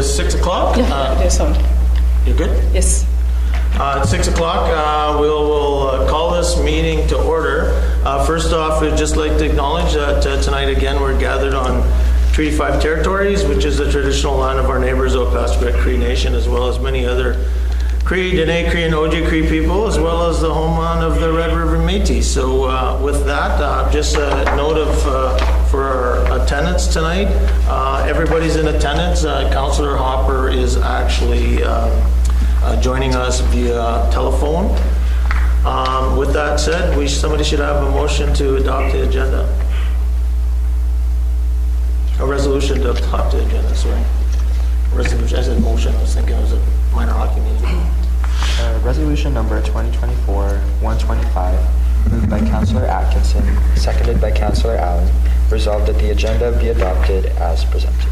is 6 o'clock. Yeah, it is on. You're good? Yes. At 6 o'clock, we'll call this meeting to order. First off, we'd just like to acknowledge that tonight again we're gathered on Treaty 5 territories, which is the traditional land of our neighbors, Opaskwayak Cree Nation, as well as many other Cree, Dene Cree, and Ojibwe Cree people, as well as the homeland of the Red River Métis. So with that, just a note of for our attendance tonight. Everybody's in attendance. Councillor Hopper is actually joining us via telephone. With that said, somebody should have a motion to adopt the agenda. A resolution to adopt the agenda, sorry. Resolution, I said motion, I was thinking it was a minor hockey meeting. Resolution number 2024-125, moved by Councillor Atkinson, seconded by Councillor Allen, resolved that the agenda be adopted as presented.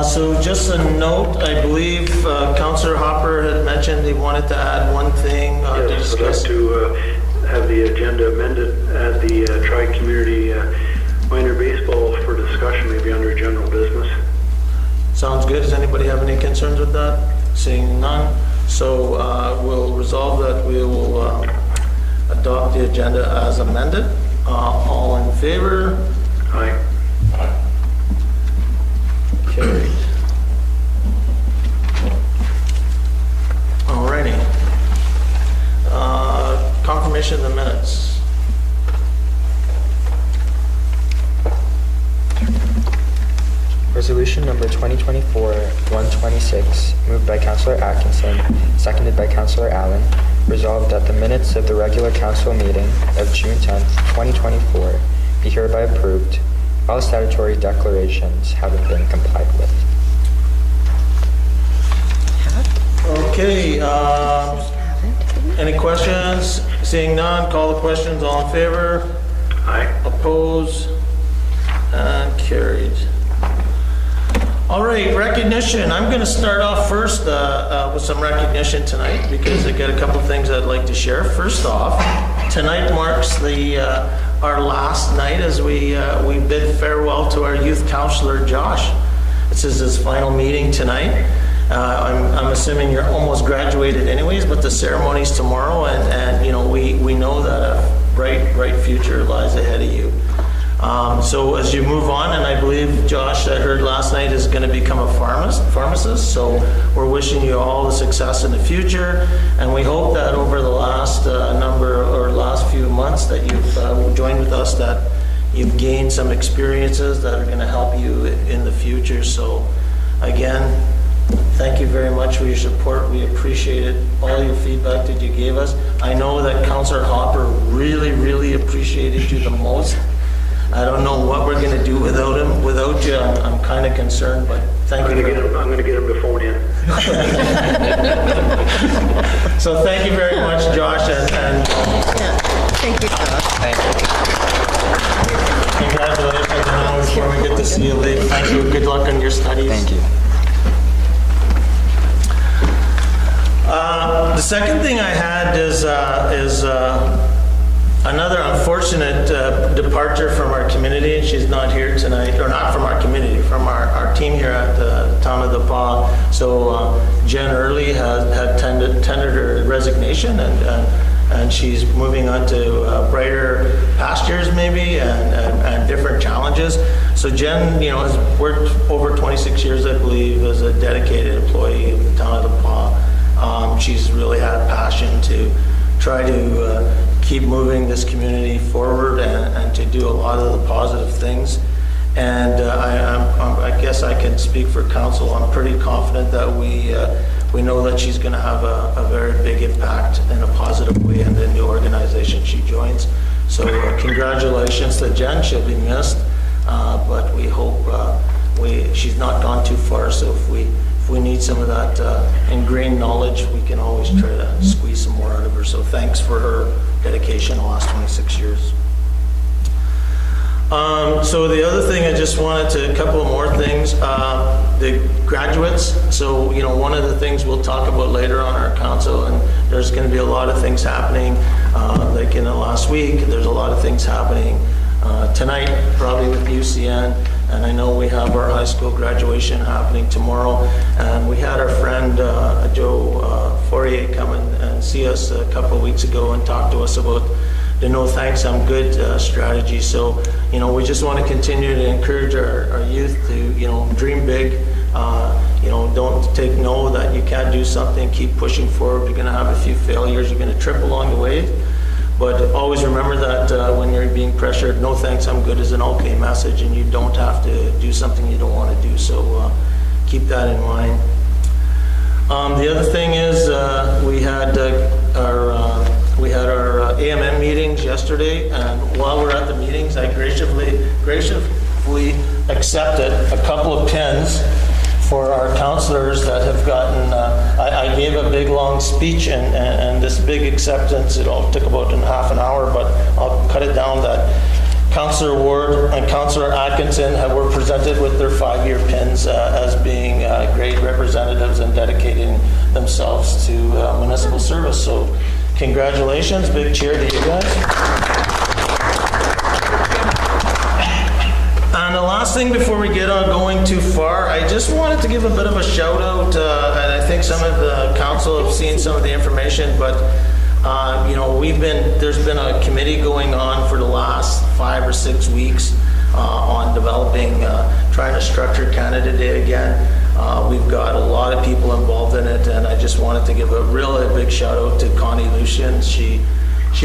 So just a note, I believe Councillor Hopper had mentioned he wanted to add one thing to discuss. Yes, to have the agenda amended at the Tri-Community Minor Baseball for discussion, maybe under general business. Sounds good. Does anybody have any concerns with that? Seeing none. So we'll resolve that we will adopt the agenda as amended. All in favor? Aye. Carried. Alrighty. Confirmation of the minutes. Resolution number 2024-126, moved by Councillor Atkinson, seconded by Councillor Allen, resolved that the minutes of the regular council meeting of June 10th, 2024 be hereby approved, all statutory declarations having been complied with. Okay, any questions? Seeing none, call the questions. All in favor? Aye. Opposed? And carried. All right, recognition. I'm going to start off first with some recognition tonight because I got a couple of things I'd like to share. First off, tonight marks our last night as we bid farewell to our youth counselor, Josh. This is his final meeting tonight. I'm assuming you're almost graduated anyways, but the ceremony's tomorrow, and you know we know that a bright future lies ahead of you. So as you move on, and I believe Josh, I heard last night, is going to become a pharmacist. So we're wishing you all the success in the future, and we hope that over the last last few months that you've joined with us, that you've gained some experiences that are going to help you in the future. So again, thank you very much for your support. We appreciated all your feedback that you gave us. I know that Councillor Hopper really appreciated you the most. I don't know what we're going to do without him. Without you, I'm kind of concerned, but thank you. I'm going to get him to phone in. So thank you very much, Josh, and Thank you, Josh. Thank you. congratulations. And now before we get to see you later, thank you. Good luck on your studies. Thank you. The second thing I had is another unfortunate departure from our community, and she's not here tonight, or not from our community, from our team here at the town of The Pas. So Jen Early had tendered her resignation, and she's moving on to brighter pastures maybe, and different challenges. So Jen, you know, has worked over 26 years, I believe, as a dedicated employee of the town of The Pas. She's really had a passion to try to keep moving this community forward and to do a lot of the positive things. And I guess I can speak for council. I'm pretty confident that we know that she's going to have a very big impact in a positive way in the new organization she joins. So congratulations to Jen. She'll be missed, but we hope she's not gone too far. So if we need some of that ingrained knowledge, we can always try to squeeze some more out of her. So thanks for her dedication the last 26 years. So the other thing, I just wanted to, a couple of more things. The graduates, so you know, one of the things we'll talk about later on our council, and there's going to be a lot of things happening, like in the last week, there's a lot of things happening tonight, probably with UCN. And I know we have our high school graduation happening tomorrow. And we had our friend Joe Fourier come and see us a couple of weeks ago and talk to us about the No Thanks, I'm Good strategy. So, we just want to continue to encourage our youth to, dream big. Don't take no that you can't do something. Keep pushing forward. You're going to have a few failures. You're going to trip along the way. But always remember that when you're being pressured, no thanks, I'm good is an okay message, and you don't have to do something you don't want to do. So keep that in mind. The other thing is we had our AMM meetings yesterday, and while we're at the meetings, I graciously accepted a couple of pins for our counselors that have gotten, I gave a big long speech and this big acceptance, it all took about half an hour, but I'll cut it down that Councillor Ward and Councillor Atkinson were presented with their 5-year pins as being great representatives and dedicating themselves to municipal service. So congratulations, big cheer to you guys. And the last thing before we get on going too far, I just wanted to give a bit of a shout out, and I think some of the council have seen some of the information, but there's been a committee going on for the last 5 or 6 weeks on developing, trying to structure Canada Day again. We've got a lot of people involved in it, and I just wanted to give a really big shout out to Connie Lucian. She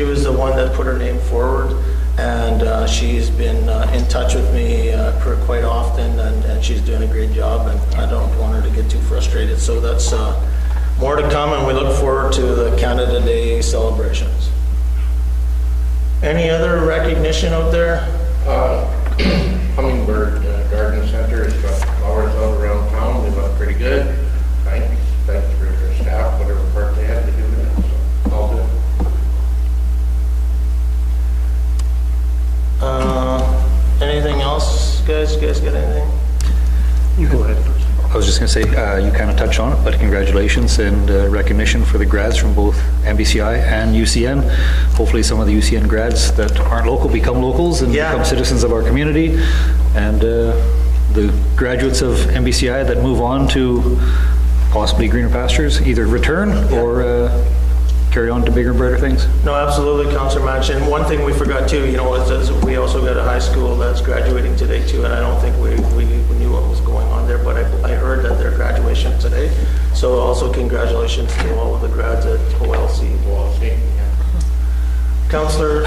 was the one that put her name forward. And she's been in touch with me quite often, and she's doing a great job, and I don't want her to get too frustrated. So that's more to come, and we look forward to the Canada Day celebrations. Any other recognition out there? Hummingbird Garden Center has got flowers all around town. They look pretty good. Thanks for their staff, whatever part they had to do in it. So all good. Anything else, guys? You guys got anything? You go ahead first. I was just going to say, you kind of touched on it, but congratulations and recognition for the grads from both MBCI and UCN. Hopefully some of the UCN grads that aren't local become locals and become citizens of our community. And the graduates of MBCI that move on to possibly greener pastures either return or carry on to bigger and brighter things. No, absolutely, Councillor Manch. And one thing we forgot too, is we also got a high school that's graduating today too, and I don't think we knew what was going on there, but I heard that their graduation today. So also congratulations to all of the grads at OLC. Councillor?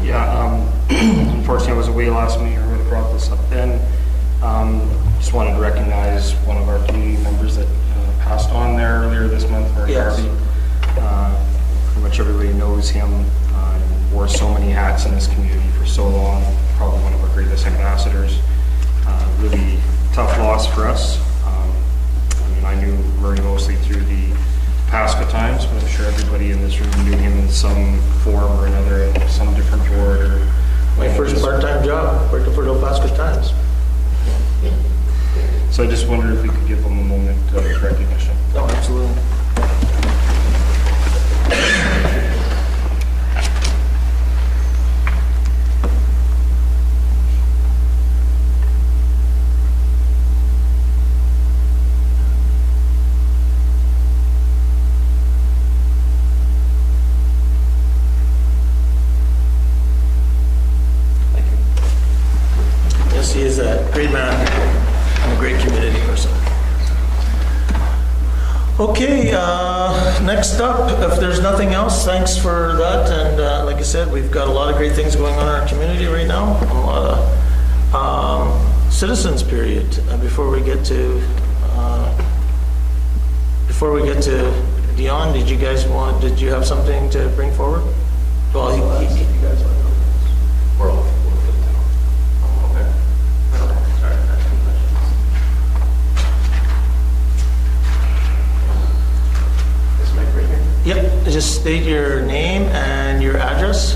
Yeah, unfortunately I was away last meeting, I would have brought this up then. Just wanted to recognize one of our community members that passed on there earlier this month, Murray Harvey. Pretty much everybody knows him, wore so many hats in this community for so long, probably one of our greatest ambassadors. Really tough loss for us. I knew Murray mostly through the PASCA times, but I'm sure everybody in this room knew him in some form or another, in some different board. Or my first part-time job, working for the PASCA Times. So I just wondered if we could give him a moment of recognition. No, absolutely. Yes, he is a great man and a great community person. Okay, next up, if there's nothing else, thanks for that. And like I said, we've got a lot of great things going on in our community right now. A lot of citizens period. Before we get to Dion, did you have something to bring forward? Well, you guys want to know. We're all. Yep, just state your name and your address.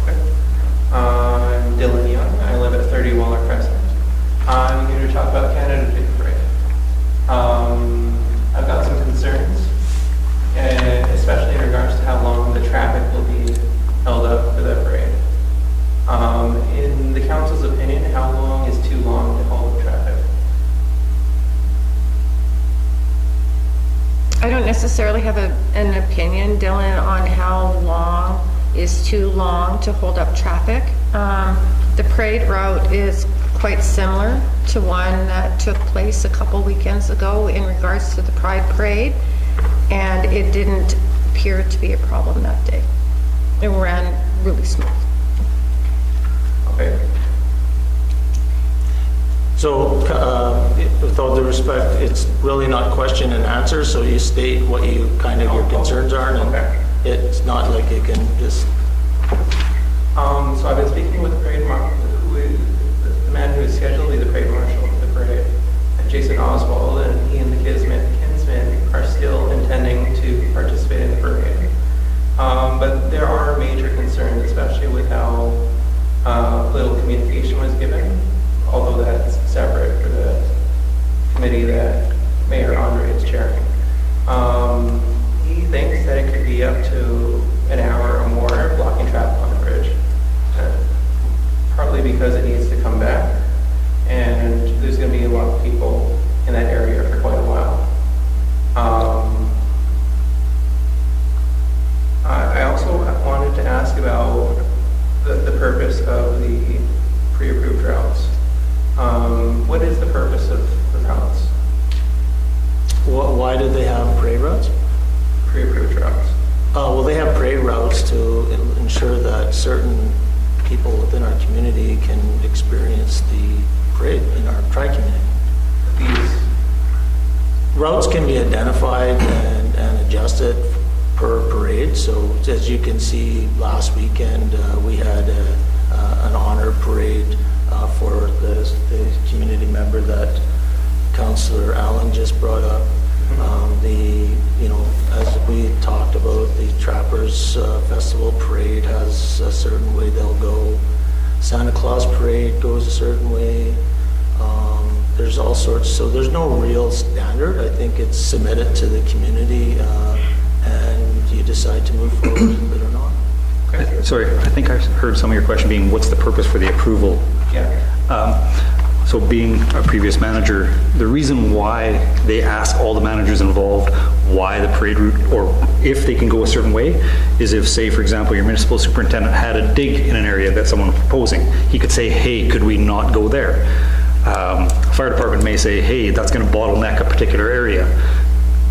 Okay. I'm Dylan Young. I live at 30 Waller Crescent. I'm here to talk about Canada Day Parade. I've got some concerns, especially in regards in the council's opinion, how long is too long to hold up traffic? I don't necessarily have an opinion, Dylan, on how long is too long to hold up traffic. The parade route is quite similar to one that took place a couple weekends ago in regards to the Pride Parade, and it didn't appear to be a problem that day. It ran really smooth. Okay. So, with all due respect, it's really not question and answer, so you state what you, kind of your concerns are, and Okay. it's not like you can just, So I've been speaking with the parade marshal, the man who is scheduled to be the parade marshal for the parade, Jason Oswald, and he and the Kinsmen are still intending to participate in the parade. But there are major concerns, especially with how little communication was given, although that's separate for the committee that Mayor Andre is chairing. He thinks that it could be up to an hour or more blocking traffic on the bridge, partly because it needs to come back, and there's going to be a lot of people in that area for quite a while. I also wanted to ask about the purpose of the pre-approved routes. What is the purpose of the routes, why did they have parade routes? pre-approved routes? Well, they have parade routes to ensure that certain people within our community can experience the parade in our tri-community. These, Routes can be identified and adjusted per parade. So as you can see, last weekend we had an honor parade for the community member that Councillor Allen just brought up. As we talked about, the Trappers Festival Parade has a certain way they'll go. Santa Claus Parade goes a certain way. There's all sorts, so there's no real standard. I think it's submitted to the community and you decide to move forward with it or not. Sorry, I think I heard some of your question being, what's the purpose for the approval? yeah. So being a previous manager, the reason why they ask all the managers involved why the parade route, or if they can go a certain way, is if, say, for example, your municipal superintendent had a dig in an area that someone was proposing, he could say, hey, could we not go there? Fire department may say, hey, that's going to bottleneck a particular area.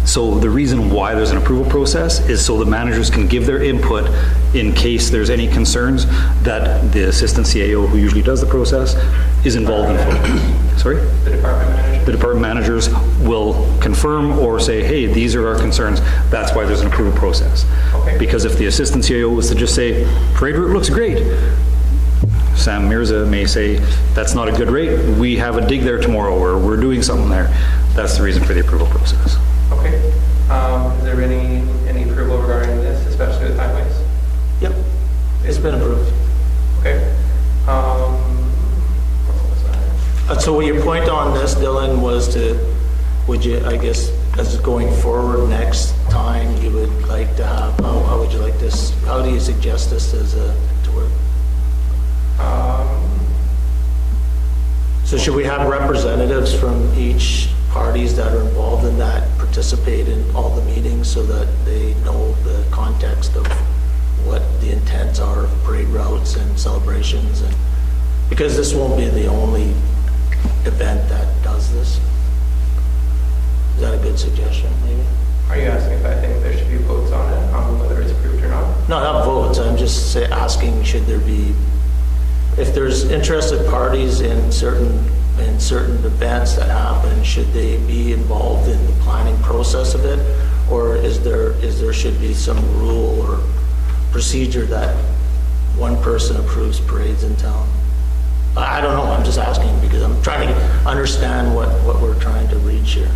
So the reason why there's an approval process is so the managers can give their input in case there's any concerns that the assistant CAO, who usually does the process, is involved in. Sorry? The department manager? The department managers will confirm or say, hey, these are our concerns. That's why there's an approval process. Okay. Because if the assistant CAO was to just say, parade route looks great, Sam Mirza may say, that's not a good rate. We have a dig there tomorrow, or we're doing something there. That's the reason for the approval process. Okay. Is there any approval regarding this, especially with highways? Yep, it's been approved. Okay. What was that? So what your point on this, Dylan, was would you, I guess, as going forward next time, you would like to have, how would you like this, how do you suggest this to work? So should we have representatives from each parties that are involved in that participate in all the meetings so that they know the context of what the intents are of parade routes and celebrations? And because this won't be the only event that does this. Is that a good suggestion, maybe? Are you asking if I think there should be votes on it, on whether it's approved or not? No, not votes, I'm just asking, should there be, if there's interested parties in certain events that happen, should they be involved in the planning process of it? Or is there should be some rule or procedure that one person approves parades in town? I don't know, I'm just asking because I'm trying to understand what we're trying to reach here.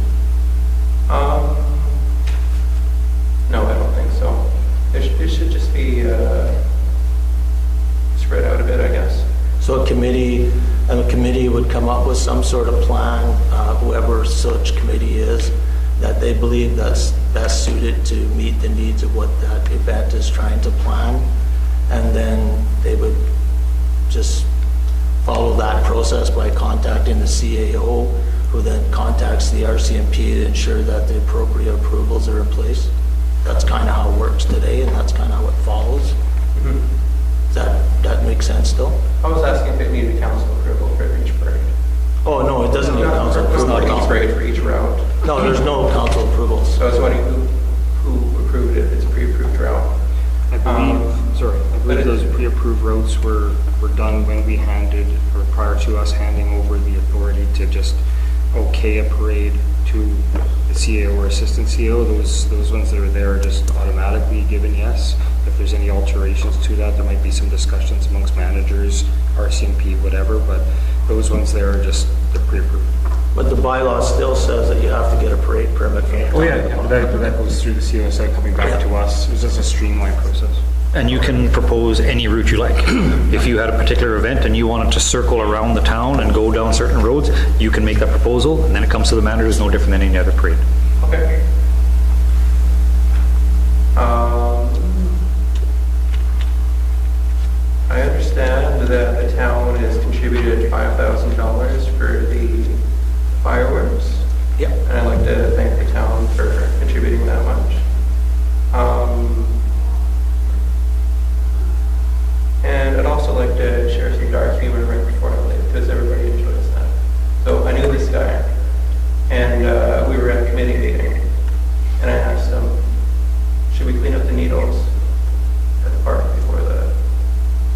No, I don't think so. It should just be spread out a bit, I guess. So a committee would come up with some sort of plan, whoever such committee is, that they believe that's best suited to meet the needs of what that event is trying to plan. And then they would just follow that process by contacting the CAO, who then contacts the RCMP to ensure that the appropriate approvals are in place. That's kind of how it works today, and that's kind of how it follows. Does that make sense still? I was asking if it needed council approval for each parade. Oh, no, it doesn't need council It's approval. not at all. each parade for each route. No, there's no council approvals. So I was wondering who approved it, if it's a pre-approved route. I believe those pre-approved routes were done when we handed, or prior to us handing over the authority to just okay a parade to the CAO or assistant CAO. Those ones that are there are just automatically given yes. If there's any alterations to that, there might be some discussions amongst managers, RCMP, whatever, but those ones there are just, they're pre-approved. But the bylaw still says that you have to get a parade permit from the Oh, yeah, town. that goes through the COSI coming back to us. It was just a streamlined process. And you can propose any route you like. If you had a particular event and you wanted to circle around the town and go down certain roads, you can make that proposal, and then it comes to the manager. It's no different than any other parade. Okay. I understand that the town has contributed $5,000 for the fireworks. Yeah. And I'd like to thank the town for contributing that much. And I'd also like to share some dark humor right before I leave, because everybody enjoys that. So I knew this guy, and we were at a committee meeting, and I asked him, should we clean up the needles at the park before the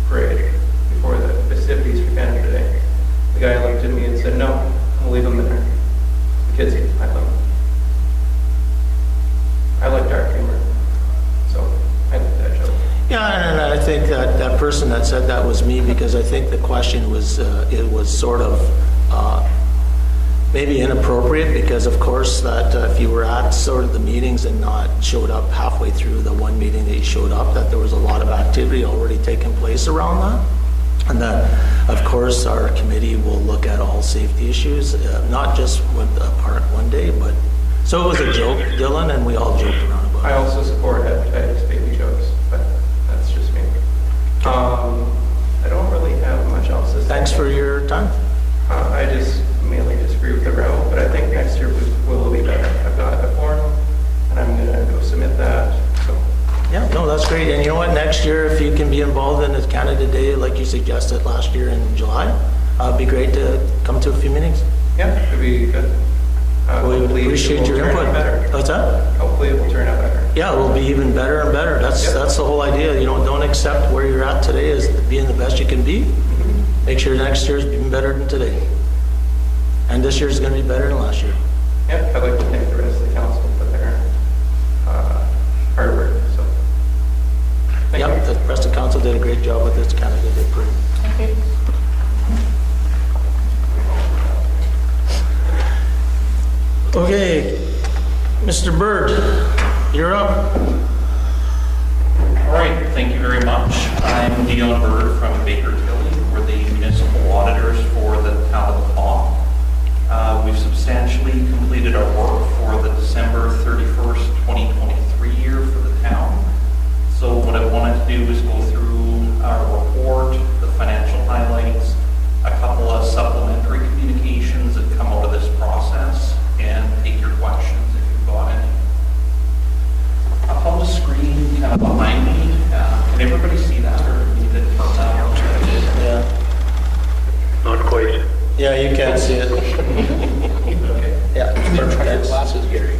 parade, before the festivities for Canada Day? The guy looked at me and said, no, we'll leave them there. The kids can find them. I like dark humor, so I like that joke. Yeah, and I think that person that said that was me, because I think the question was, it was sort of maybe inappropriate, because of course that if you were at sort of the meetings and not showed up halfway through the one meeting that you showed up, that there was a lot of activity already taking place around that. And that, of course, our committee will look at all safety issues, not just with the park one day, but, so it was a joke, Dylan, and we all joked around about it. I also support hepatitis baby jokes, but that's just me. I don't really have much else to say. Thanks for your time. I just mainly disagree with the route, but I think next year will be better. I've got a form, and I'm gonna go submit that, so. Yeah, no, that's great. And you know what, next year, if you can be involved in the Canada Day, like you suggested last year in July, it'd be great to come to a few meetings. Yeah, it'd be good. We Hopefully it appreciate will your turn out input. better. What's that? Hopefully it will turn out better. Yeah, it will be even better and better. That's the whole idea. You know, don't accept where you're at today as being the best you can be. Make sure next year's even better than today. And this year's gonna be better than last year. Yeah, I'd like to thank the rest of the council for their hard work, so. Thank you. Yep, the rest of the council did a great job with this Canada Day parade. Okay, Mr. Bird, you're up. All right, thank you very much. I'm Dion Bird from Baker Tilly. We're the municipal auditors for the town of Paw. We've substantially completed our work for the December 31st, 2023 year for the town. So what I wanted to do is go through our report, the financial highlights, a couple of supplementary communications that come out of this process, and take your questions if you've got any. Up on the screen, kind of behind me, can everybody see that, or need to turn that on? Yeah. Not quite. Yeah, you can see it. Okay. Yeah. Perfect. Glasses, Gary.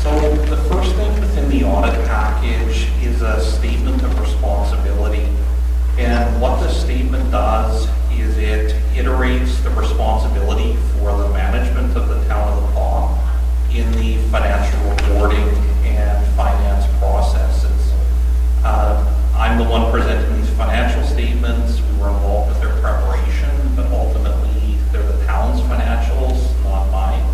So the first thing within the audit package is a statement of responsibility. And what this statement does is it iterates the responsibility for the management of the town of the Paw in the financial reporting and finance processes. I'm the one presenting these financial statements. We were involved with their preparation, but ultimately they're the town's financials, not mine.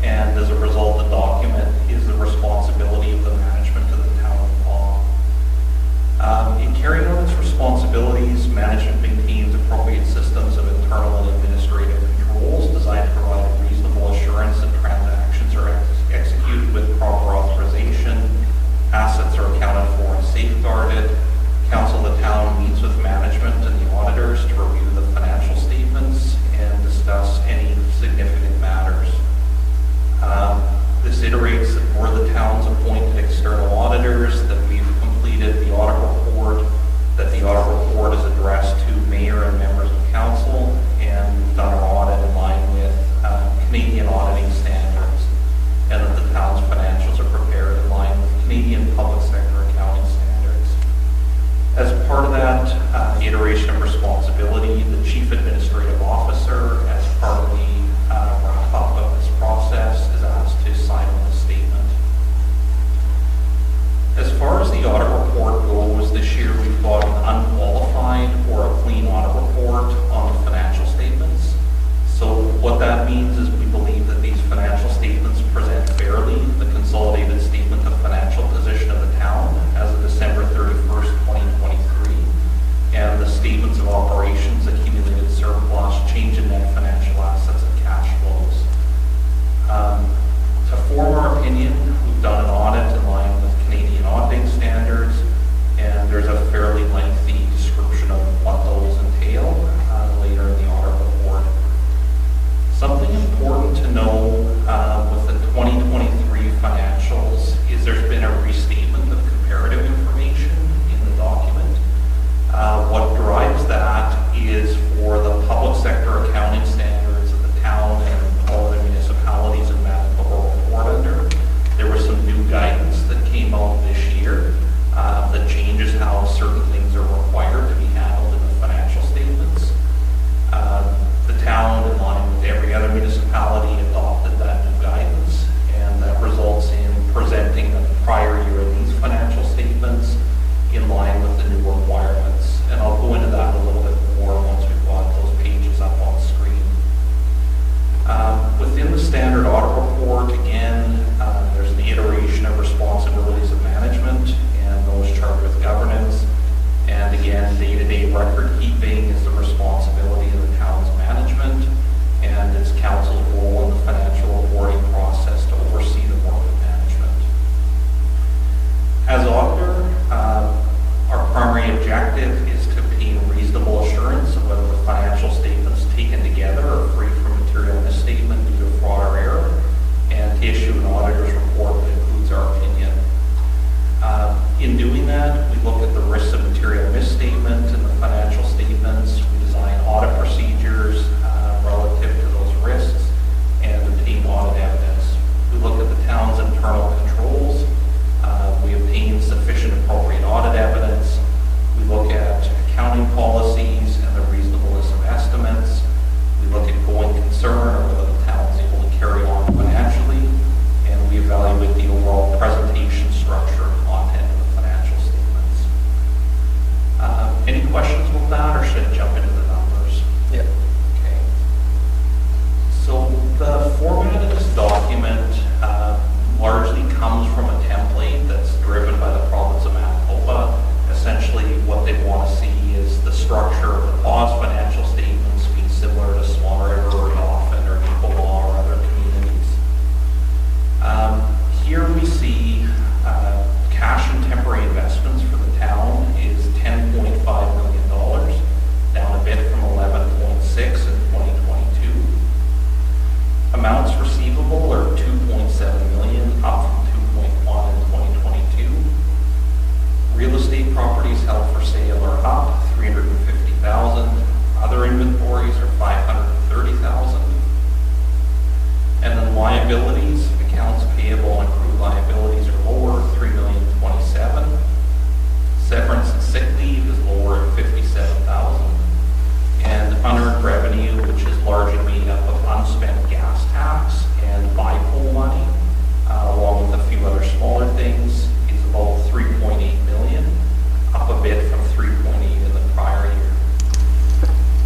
And as a result, the document is the responsibility of the management of the town of Paw. In carrying out its responsibilities, management maintains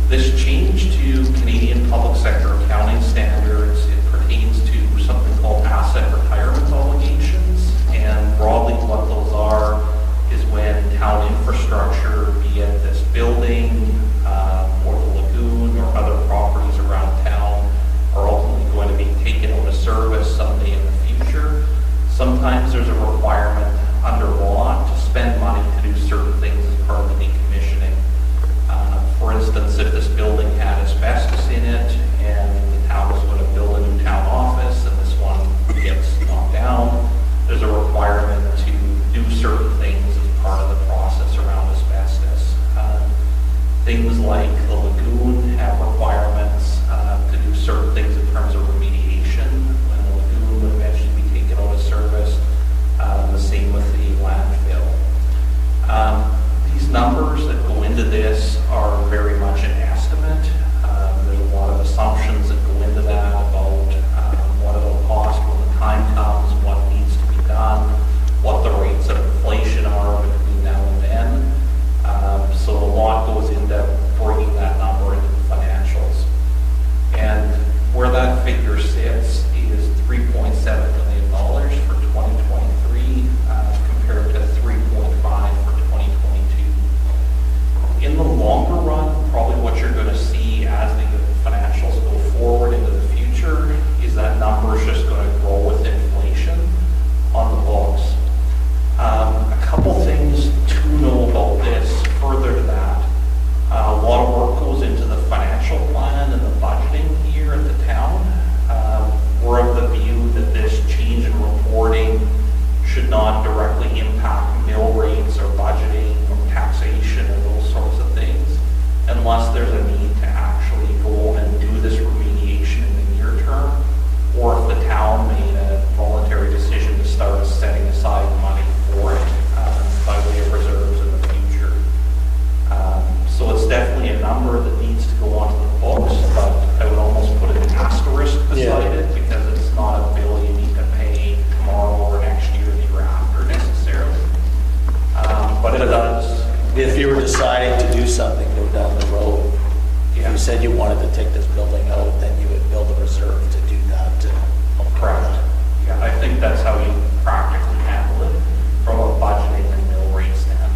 This change to Canadian public sector accounting standards, it pertains to something called asset retirement obligations. And broadly what those are is when town infrastructure, be it this building or the lagoon or other properties around town, are ultimately going to be taken out of service someday in the future. Sometimes there's a requirement under law to spend money to do certain things as part of the decommissioning. For instance, if this building had asbestos in it and the town was going to build a new town office and this one gets knocked down, there's a requirement to do certain things as part of the process around asbestos. Things like the lagoon have requirements to do certain things in terms of remediation when the lagoon would eventually be taken out of service. The same with the landfill. These numbers that go into this are very much an estimate. There's a lot of assumptions that go into that about what it'll cost when the time comes, what needs to be done, what the rates of inflation are between now and then. So a lot goes into bringing that number into the financials. And where that figure sits is $3.7 million for 2023 compared to 3.5 for 2022. In the longer run, probably what you're going to see as the financials go forward into the future is that number is just going to grow with inflation on the books. A couple things to know about this further to that. A lot of work goes into the financial plan and the budgeting here at the town. We're of the view that this change in reporting should not directly impact mill rates or budgeting or taxation or those sorts of things, unless there's a need to actually go and do this remediation in the near term, or if the town made a voluntary decision to start setting aside money for it by way of reserves in the future. So it's definitely a number that needs to go onto the books, but I would almost put an asterisk beside it because it's not a bill you need to pay tomorrow or next year or the year after necessarily. But it does. If you were deciding to do something, go down the road, if Yeah. you said you wanted to take this building out, then you would build a reserve to do that. Correct. Yeah, I think that's how you practically handle it from a budgeting and mill rate standpoint.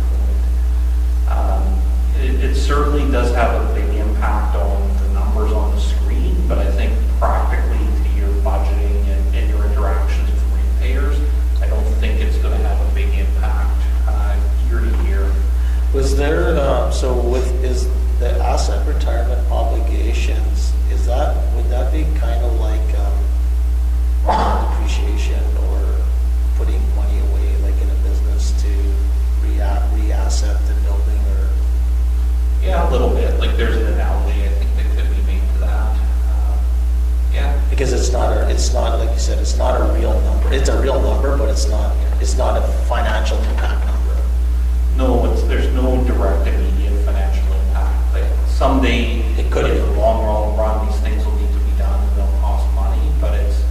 It certainly does have a big impact on the numbers on the screen, but I think practically to your budgeting and your interactions with ratepayers, I don't think it's going to have a big impact year to year. Was there, is the asset retirement obligations, would that be kind of like depreciation or putting money away like in a business to re-asset the building or? Yeah, a little bit. Like there's an analogy I think that could be made to that. Yeah. Because it's not, like you said, it's not a real number. It's a real number, but it's not a financial impact number. No, there's no direct immediate financial impact. Like someday, It could in be. the long run, these things will need to be done and they'll cost money, but it's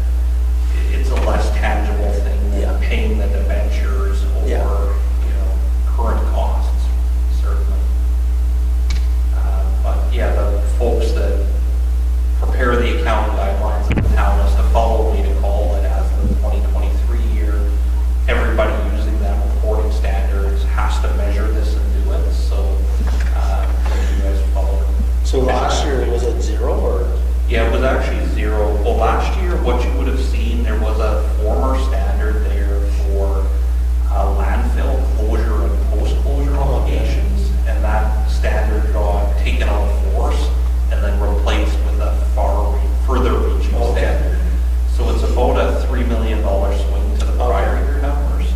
a less tangible thing than Yeah. paying the debentures or, Yeah. current costs, certainly. But yeah, the folks that prepare the accounting guidelines of the town has to follow me to call it as the 2023 year. Everybody using them reporting standards has to measure this and do it, so you guys follow. So last year, was it zero or? Yeah, it was actually zero. Well, last year, what you would have seen, there was a former standard there for landfill closure and post-closure obligations, and that standard got taken out of force and then replaced with a further reaching standard. So it's about a $3 million swing to the prior year numbers.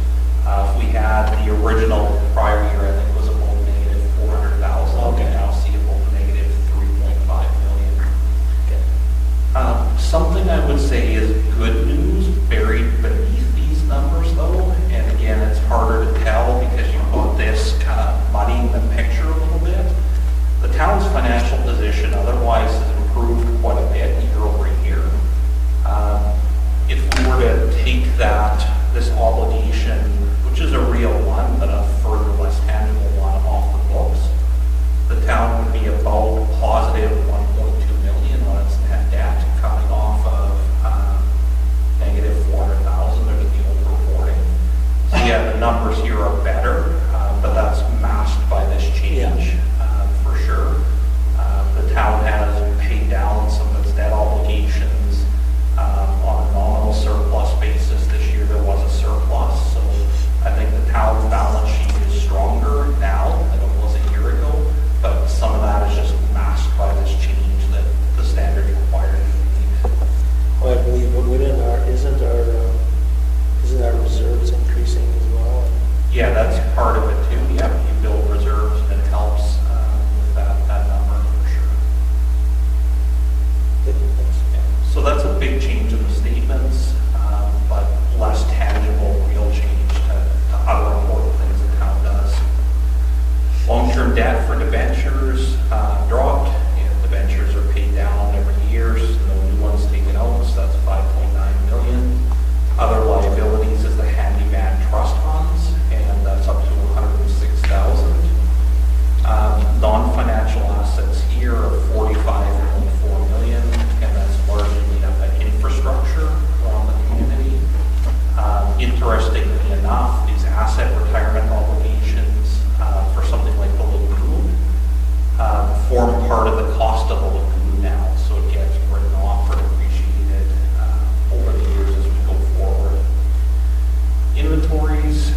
If we had the original prior year, I think it was about negative 400,000. We now see about negative 3.5 million. Something I would say is good news buried beneath these numbers though, and again, it's harder to tell because you've got this kind of muddying the picture a little bit. The town's financial position otherwise has improved quite a bit year over year. If we were to take this obligation, which is a real one, but a further less tangible one off the books, the town would be about positive part of the cost of the lagoon now, so it gets written off or depreciated over the years as we go forward. Inventories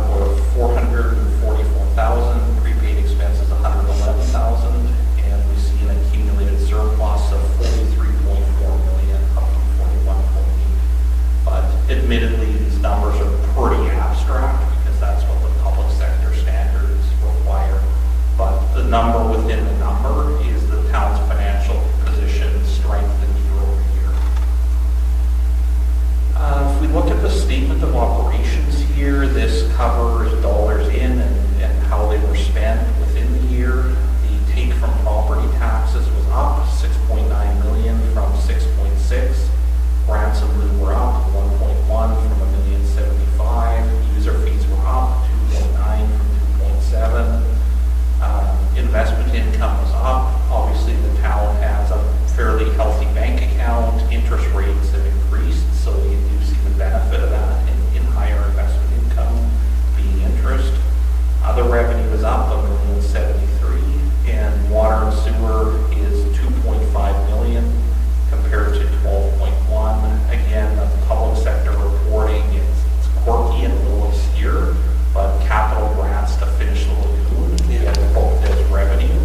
were 444,000, prepaid expenses 111,000, and we see an accumulated surplus of 43.4 million, up from 41.8. But admittedly, these numbers are pretty abstract because that's what the public sector standards require. But the number within the number is the town's financial position strengthened year over year. If we look at the statement of operations here, this covers dollars in and how they were spent within the year. The take from property taxes was up 6.9 million from 6.6. Grants and lieu were up 1.1 from $1,075,000. User fees were up 2.9 from 2.7. Investment income was up. Obviously, the town has a fairly healthy bank account. Interest rates have increased, so you do see the benefit of that in higher investment income being interest. Other revenue is up $1,073,000, and water and sewer is 2.5 million compared to 12.1. Again, the public sector reporting, it's quirky and a little obscure, but capital grants to finish the lagoon get booked as revenue,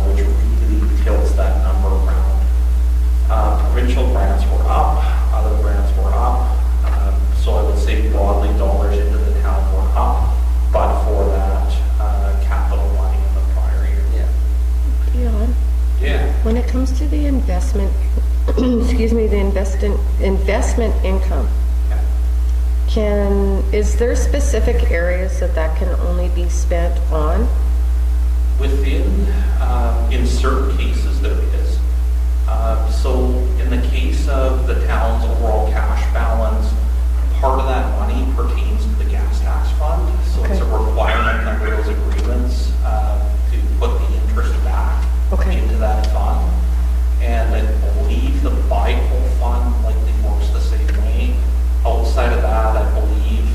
which really tilts that number around. Provincial grants were up, other grants were up, so I would say broadly dollars into the town were up, but for that capital money in the prior year. Leon, Yeah. when it comes to the investment, excuse me, the investment income, is there specific areas that can only be spent on? Within, in certain cases there is. So in the case of the town's overall cash balance, part of that money pertains to the gas tax fund. So it's a requirement under those agreements to put the interest back into that fund. And I believe the BICO fund likely works the same way. Outside of that, I believe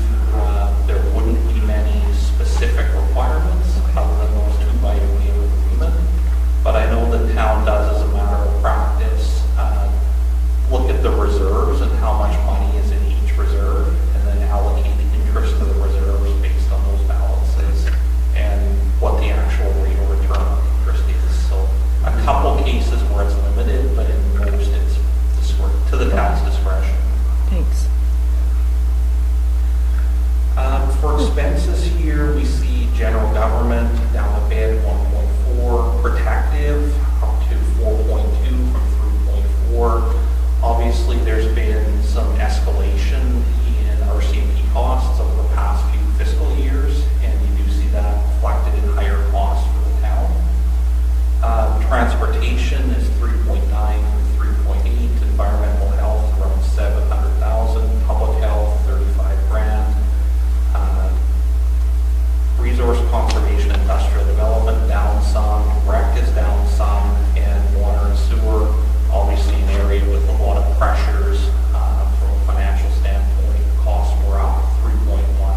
there wouldn't be many specific requirements other than those two by way of agreement. But I know the town does, as a matter of practice, look at the reserves and how much money is in each reserve, and then allocate interest to the reserves based on those balances and what the actual rate of return on interest is. So a couple cases where it's limited, but in most it's to the town's discretion. Thanks. For expenses here, we see general government down a bit, 1.4, protective up to 4.2 from 3.4. Obviously, there's been some escalation in RCMP costs over the past few fiscal years, and you do see that reflected in higher costs for the town. Transportation is 3.9 from 3.8. Environmental health around 700,000. Public health 35 grand. Resource conservation, industrial development down some, rec is down some, and water and sewer, obviously an area with a lot of pressures from a financial standpoint. Costs were up 3.1 from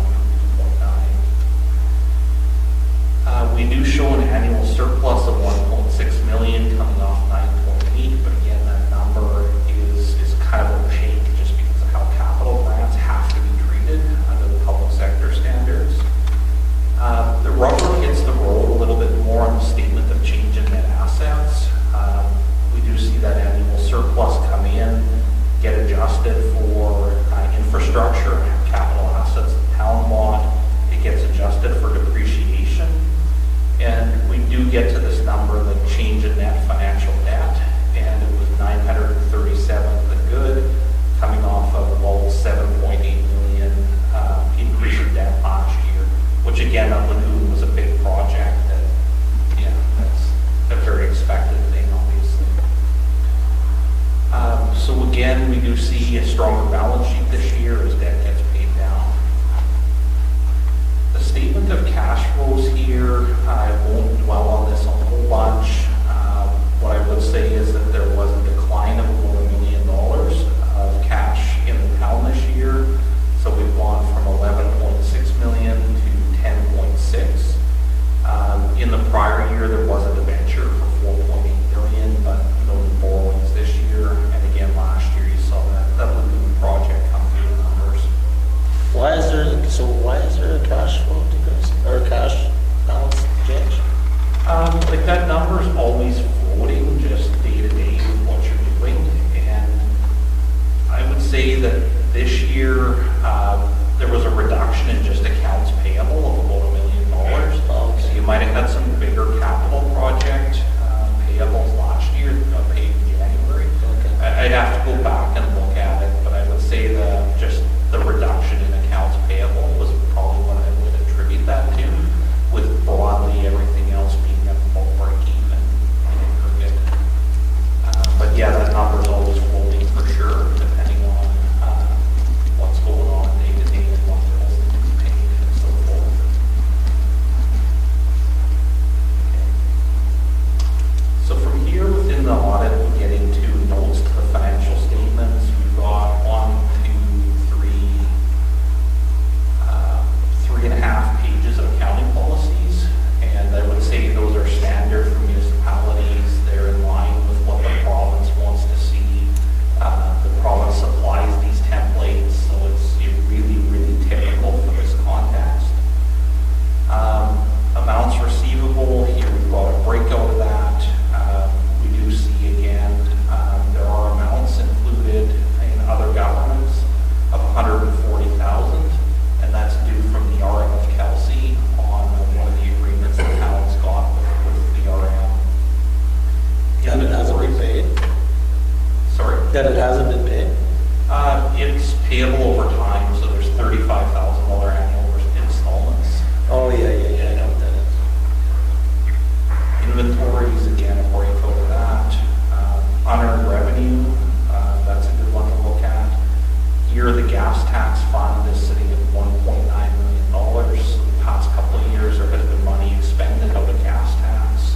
2.9. We do show an annual surplus of 1.6 million coming off 9.8, but again, that number is kind of opaque just because of how capital grants have to be treated under the public sector standards. The rubber hits the road a little bit more on the statement of change in net assets. We do see that annual surplus come in, get adjusted for infrastructure and capital assets the town bought. It gets adjusted for depreciation. And we do get to this number, the change in net financial debt, and it was 937 the good, coming off of a 7.8 million increase in debt last year, which again, that lagoon was a big project that, that's a very expected thing, obviously. So again, we do see a stronger balance sheet this year as debt gets paid down. The statement of cash flows here, I won't dwell on this a whole bunch. What I would say is that there was a decline of over $1 million of cash in the town this year. So we've gone from 11.6 million to 10.6. In the prior year, there was a debenture for payable over time, so there's $35,000 annual installments. Oh, yeah, I know what that is. Inventories, again, a break over that. Unearned revenue, that's a good one to look at. Here, the gas tax fund is sitting at $1.9 million. So the past couple of years, there has been money expended out of gas tax.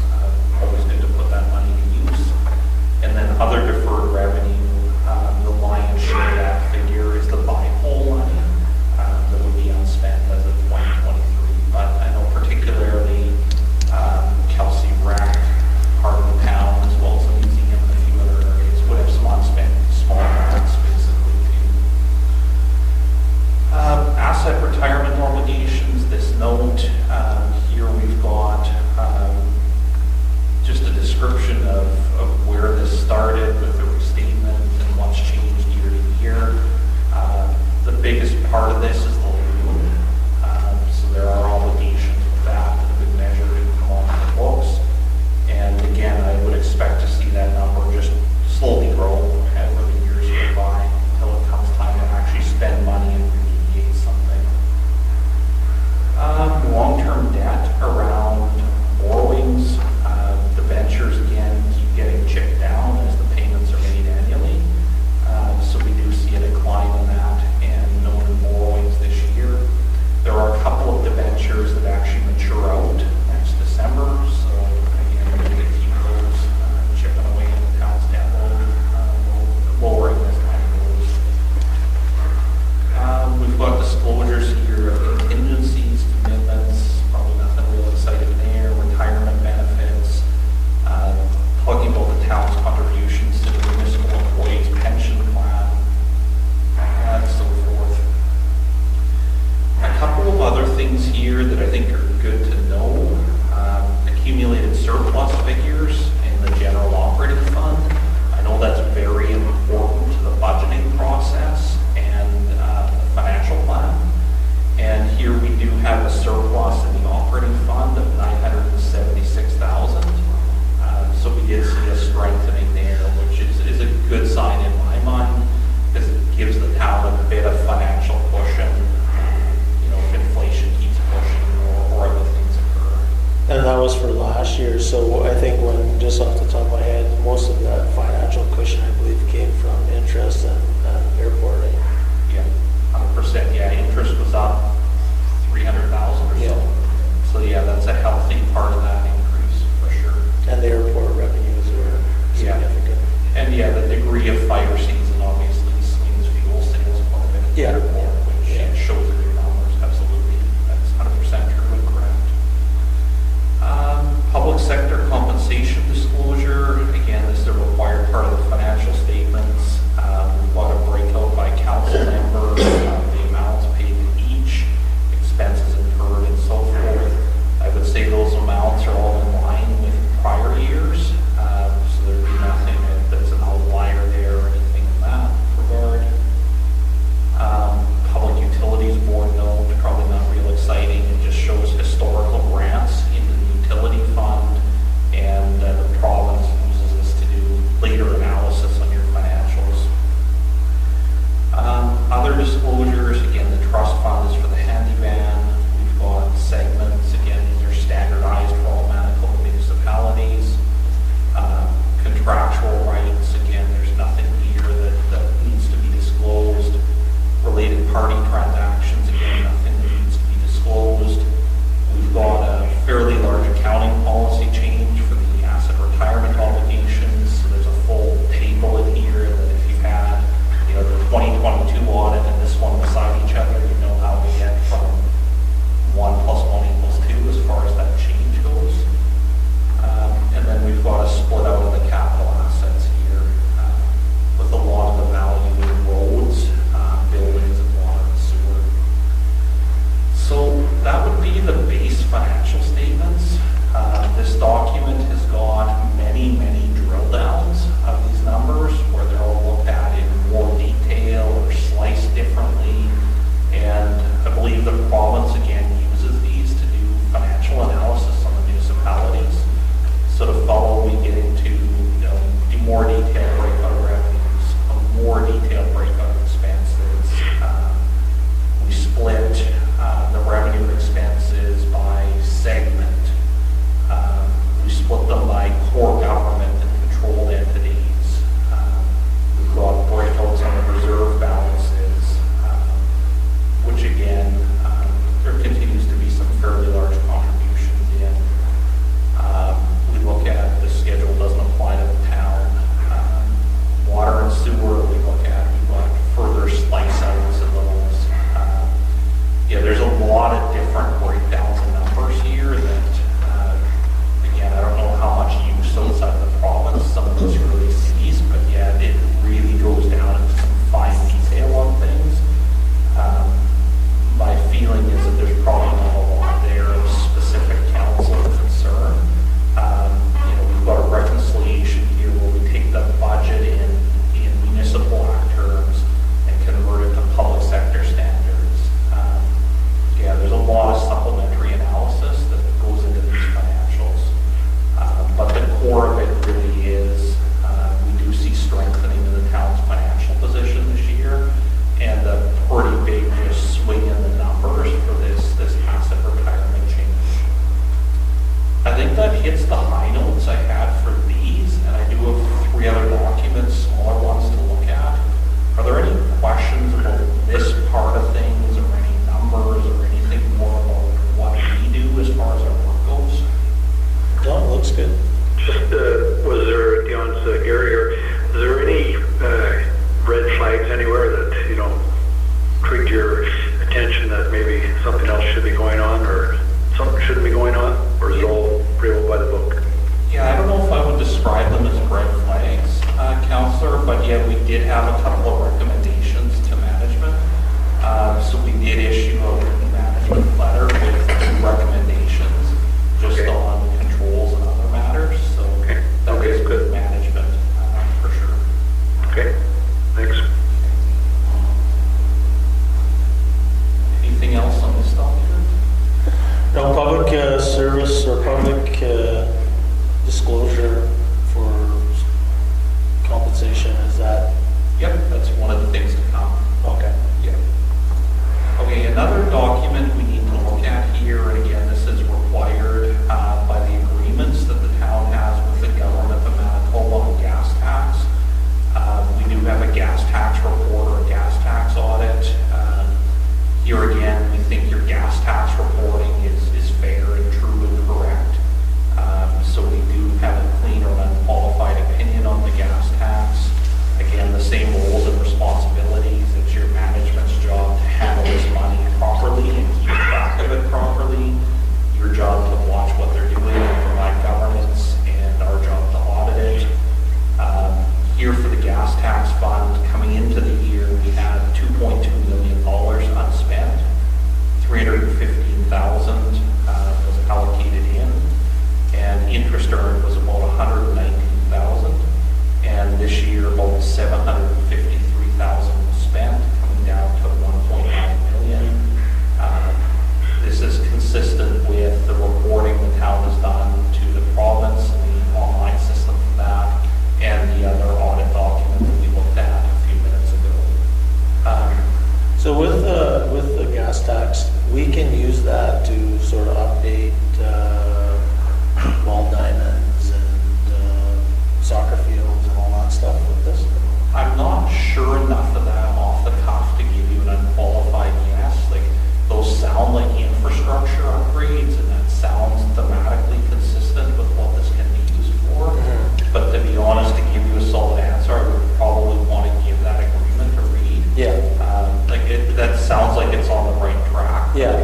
Always good to put that money to use. And then other deferred revenue, the lion's share of that figure is the buy-pole money that would be unspent as of 2023. But I know particularly Kelsey Rec, part of the town, as well as the museum and a few other areas would have some unspent small amounts basically too. Asset retirement obligations, this note, here we've got just a description of where this started with the restatement and what's changed year to year. The biggest part of this is the lagoon. So there are obligations with that have been measured and come off the books. And again, I would expect to see that number just slowly grow as the years go by until it comes time to actually spend money and remediate something. Long-term debt around borrowings, debentures again keep getting chipped down as the payments are made annually. So we do see a decline in that and no new borrowings this year. There are a couple of debentures that actually mature out next December. So again, we're going to keep those chipping away in the town's debt load, lowering as time goes. We've got disclosures here of contingencies, commitments, probably nothing real exciting there, retirement benefits, talking about the town's contributions to the municipal employees pension plan, and so forth. A couple of other things here that I think are good to know. Accumulated surplus figures in the general operating fund. I know that's very important to the budgeting process and the financial plan. And here we do have a surplus in the operating fund of $976,000. So we did see a strengthening there, which is a good sign in my mind, because it gives the town a bit of financial cushion, if inflation keeps pushing or other things occur. And that was for last year, so I think when, just off the top of my head, most of that financial cushion, I believe, came from interest and airport, right? Yeah, 100%. Yeah, interest was up 300,000 or so. Yeah. So yeah, that's a healthy part of that increase for sure. And the airport revenues were significant. And yeah, the degree of fire season obviously swings fuel sales quite a bit at the Yeah. airport, which Yeah. shows the good numbers. Absolutely, that's 100% true and correct. Public sector compensation disclosure. Again, this is a required part of the financial statements. We've got a breakout by council member, the amounts paid to each, expenses incurred, and so forth. I would say those amounts are all in line with prior years, so there'd be nothing that's an outlier there or anything in that regard. really is. We do see strengthening in the town's financial position this year, and a pretty big just swing in the numbers for this asset retirement change. I think that hits the high notes I had for these, and I do have 3 other documents, smaller ones to look at. Are there any questions about this part of things, or any numbers, or anything more about what we do as far as our work goes? No, it looks good. Just, was there, Dion's Gary here, is there any red flags anywhere that, you know, trigged your attention that maybe something else should be going on, or something shouldn't be going on, or is it all pretty well by the book? Yeah, I don't know if I would describe them as red flags, Counselor, but yeah, we did have a couple of recommendations to management. So we did issue a written management letter with 2 recommendations just on controls and other matters. So that is good management for sure. Okay, thanks. Anything else on this document? No public service or public disclosure for compensation, is that? Yep, that's one of the things to come. Okay. Yeah. Okay, another document we need to look at here, and again, this is required by the agreements that the town has with the government of Manitoba on gas tax. We do have a gas tax report or a gas tax audit. Here again, we think your gas tax reporting is fair and true and correct. So we do have a clean or unqualified opinion on the gas tax. Again, the same roles and responsibilities. It's your management's job to handle this money properly and keep track of it properly. Your job to watch what they're doing and provide governance, and our job to audit it. Here for the gas tax fund, coming into the year, we had $2.2 million unspent. 315,000 was allocated in, and interest earned was about 119,000. And this year, about 753,000 was spent, coming down to 1.9 million. This is consistent with the reporting the town has done to the province and the online system for that, and the other audit document that we looked at a few minutes ago. So with the gas tax, we can use that to sort of update ball diamonds and soccer fields and all that stuff with this? I'm not sure enough of that off the cuff to give you an unqualified yes. Like, those sound like infrastructure upgrades, and that sounds thematically consistent with what this can be used for. But to be honest, to give you a solid answer, I would probably want to give that agreement a read. Yeah. That sounds like it's on the right track. Yeah. I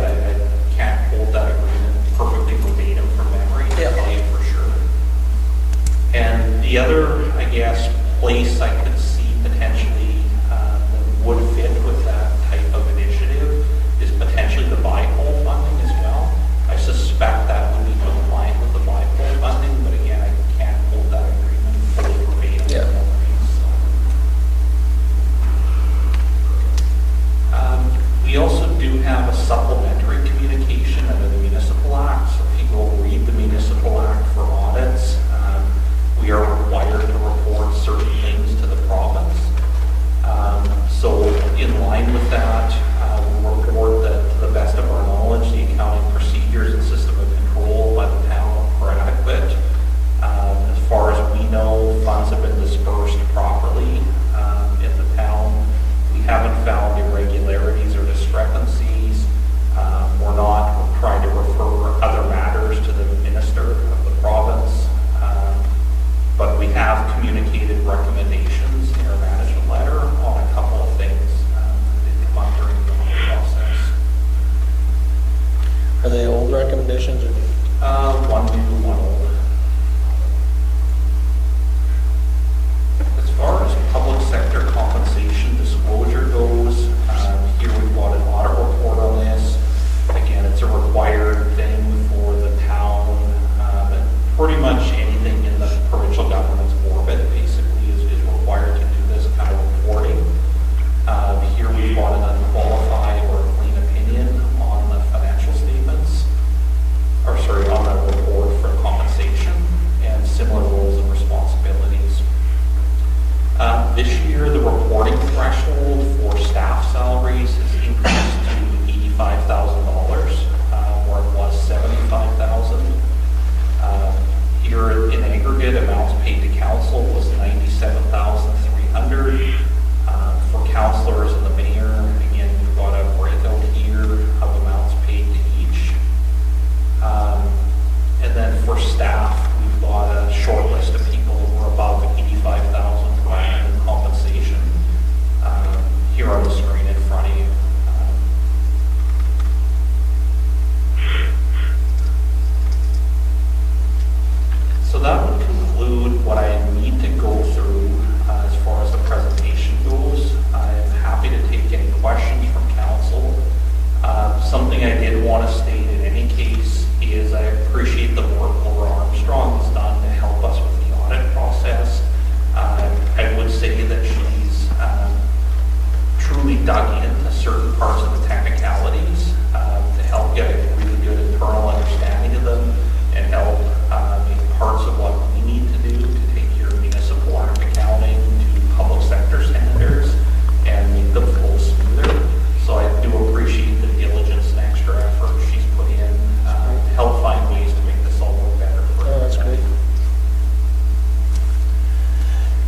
can't hold that agreement perfectly verbatim from memory, to tell you for sure. And the other, I guess, place I could see potentially that would fit with that type of initiative is potentially the BIPOL funding as well. I suspect that would be compliant with the BIPOL funding, but again, I can't hold that agreement fully verbatim. Yeah. We also do have a supplementary communication under the Municipal Act. So if you go read the Municipal Act for audits, we are required to report certain things to the province. So in line with that, we report that to the best of our knowledge, the accounting procedures and system of control by the town are adequate. As far as we know, funds have been dispersed properly in the town. We haven't found irregularities or discrepancies. We're trying to refer other matters to the minister of the province. But we have communicated recommendations in our management letter on a couple of things that did come up during the whole process. Are they old recommendations or? One new, one old. As far as public sector compensation disclosure goes, here we've got an audit report on this. Again, it's a required thing for the town, and pretty much anything in the provincial government's orbit basically is required to do this kind of reporting. Here we've got an unqualified or clean opinion on the financial statements, or sorry, on the report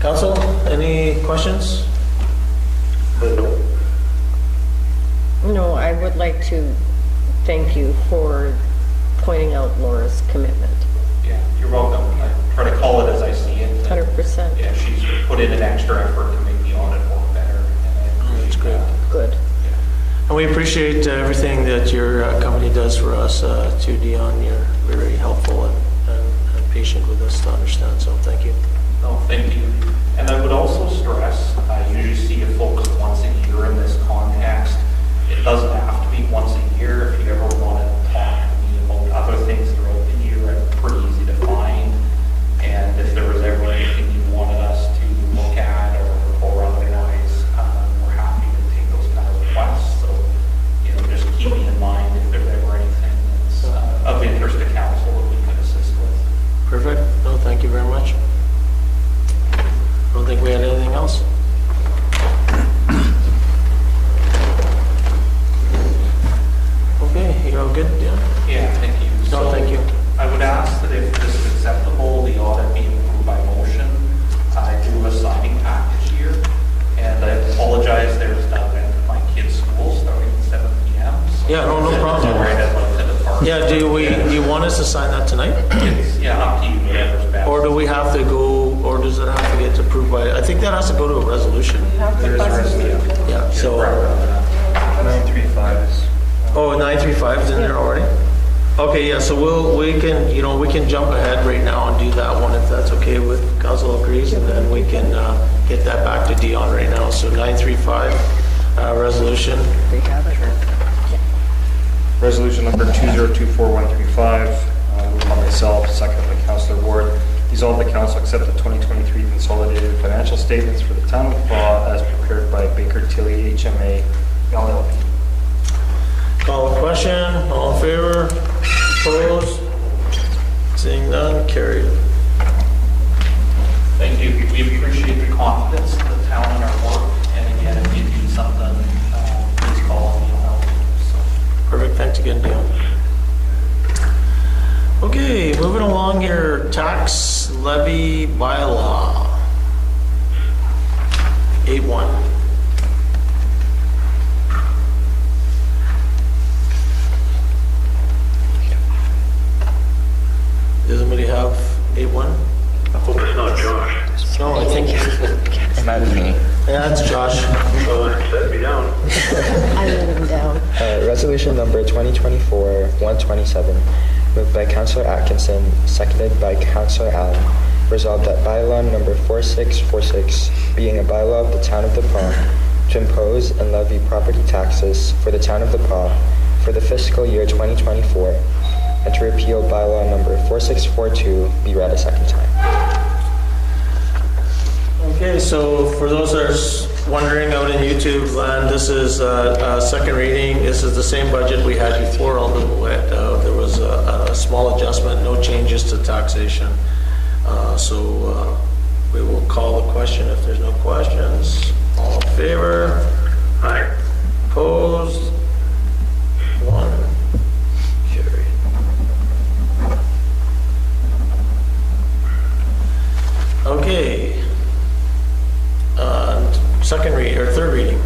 Council, any questions? No. No, I would like to thank you for pointing out Laura's commitment. Yeah, you're welcome. I try to call it as I see it. 100%. Yeah, she's put in an extra effort to make the audit work better. And I That's appreciate great. that. Good. And we appreciate everything that your company does for us, too, Dion. You're very helpful and patient with us to understand, so thank you. No, thank you. And I would also stress, I usually see you folks once a year in this context. It doesn't have to be once a year. If you ever want to talk to me about other things throughout the year, I'm pretty easy to find. And if there was ever anything you wanted us to look at or otherwise, we're happy to take those kind of requests. So, just keep me in mind if there's ever anything that's of interest to council that we can assist with. Perfect. No, thank you very much. I don't think we had anything else. Okay, you're all good, Dion? Yeah, thank you. No, thank you. I would ask that if this is acceptable, the audit be approved by motion. I do a signing package here, and I apologize, there's an event at my kids' school starting at 7 p.m. so- Yeah, no problem. So right, I'd like to depart. Yeah, do you want us to sign that tonight? Yeah, up to you, whatever's best. Or do we have to go, or does it have to get approved by, I think that has to go to a resolution. There's a resolution. Yeah, so, 935 is... oh, 935 is in there already? Okay, yeah, so we can jump ahead right now and do that one if that's okay with council agrees, and then we can get that back to Dion right now. So 935, resolution. Resolution number 2024135, moved by myself, seconded by Councillor Ward. Resolved the council accept the 2023 consolidated financial statements for the town of Law as prepared by Baker Tilly HMA LLP. Call the question, all in favor, opposed, seeing none, carried. Thank you. We appreciate the confidence of the town in our work, and again, if you need something, please call me, I'll help you. So. Perfect, thanks again, Dion. Okay, moving along here, tax levy bylaw. 8-1. Does anybody have 8-1? I hope it's not Josh. No, I think, Not me. yeah, that's Josh. Set me down. I let him down. Resolution number 2024-127, moved by Councillor Atkinson, seconded by Councillor Allen. Resolved that bylaw number 4646, being a bylaw of the town of DePaul, to impose and levy property taxes for the town of DePaul for the fiscal year 2024, and to repeal bylaw number 4642 be read a second time. Okay, so for those that are wondering out in YouTube land, this is a second reading. This is the same budget we had before, although there was a small adjustment, no changes to taxation. So we will call the question if there's no questions. All in favor? Aye. Opposed? 1. Carried. Okay. Third reading.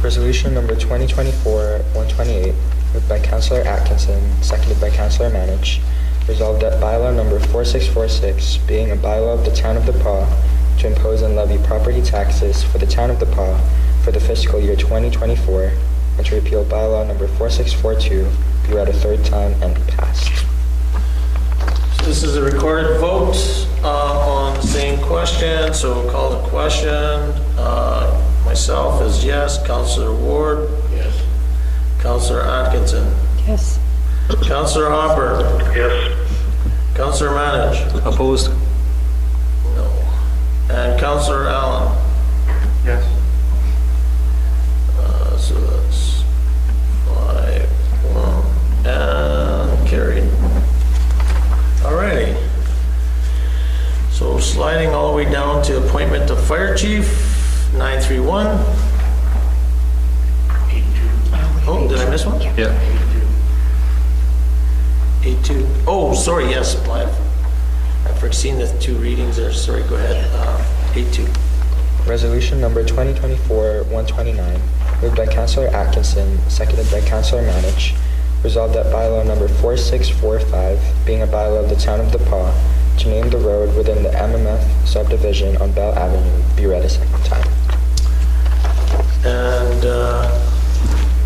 Resolution number 2024-128, moved by Councillor Atkinson, seconded by Councillor Manich. Resolved that bylaw number 4646, being a bylaw of the town of DePaul, to impose and levy property taxes for the town of DePaul for the fiscal year 2024, and to repeal bylaw number 4642, be read a third time and be passed. So this is a recorded vote on the same question, so we'll call the question. Myself is yes. Councillor Ward? Yes. Councillor Atkinson? Yes. Councillor Hopper? Yes. Councillor Manich? Opposed? No. And Councillor Allen? Yes. So that's 5-1 and carried. Alrighty. So sliding all the way down to appointment of fire chief, 931. 8-2. Oh, did I miss one? Yeah. 8-2. Oh, sorry, yes, Blythe. I've foreseen the 2 readings there, sorry, go ahead. 8-2. Resolution number 2024-129, moved by Councillor Atkinson, seconded by Councillor Manich. Resolved that bylaw number 4645, being a bylaw of the Town of DePaul, to name the road within the MMF subdivision on Bell Avenue, be read a second time. And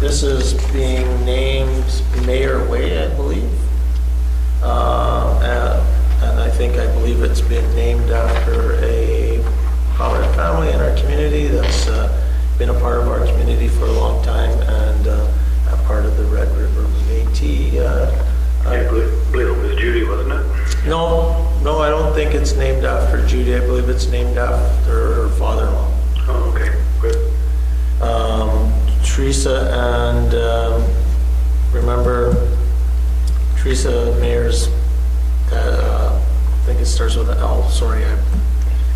this is being named Mayor Way, I believe. And I believe it's been named after a prominent family in our community that's been a part of our community for a long time and a part of the Red River Métis. I believe it was Judy, wasn't it? No, I don't think it's named after Judy. I believe it's named after her father-in-law. Oh, okay, good. Teresa and, remember, Teresa Mayer's, I think it starts with an L, sorry.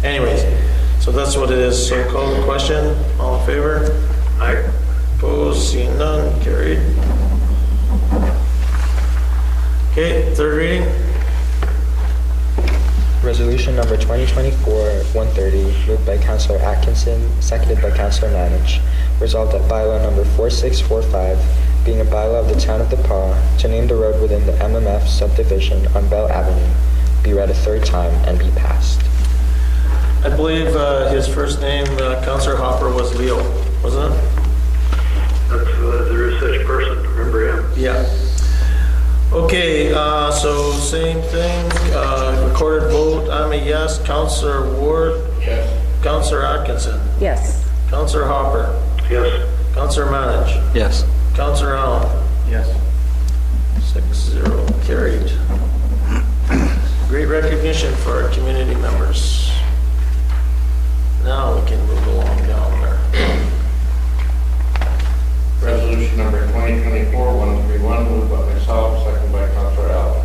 Anyways, so that's what it is. So call the question. All in favor? Aye. Opposed? Seeing none? Carried. Okay, third reading. Resolution number 2024-130, moved by Councillor Atkinson, seconded by Councillor Manich. Resolved that bylaw number 4645, being a bylaw of the Town of DePaul, to name the road within the MMF subdivision on Bell Avenue, be read a third time and be passed. I believe his first name, Councillor Hopper, was Leo, wasn't it? There is such a person, remember him? Yeah. Okay, so same thing, recorded vote, I'm a yes. Councillor Ward? Yes. Councillor Atkinson? Yes. Councillor Hopper? Yes. Councillor Manich? Yes. Councillor Allen? Yes. 6-0, carried. Great recognition for our community members. Now we can move along down there. Resolution number 2024-131, moved by myself, second by Councillor Allen.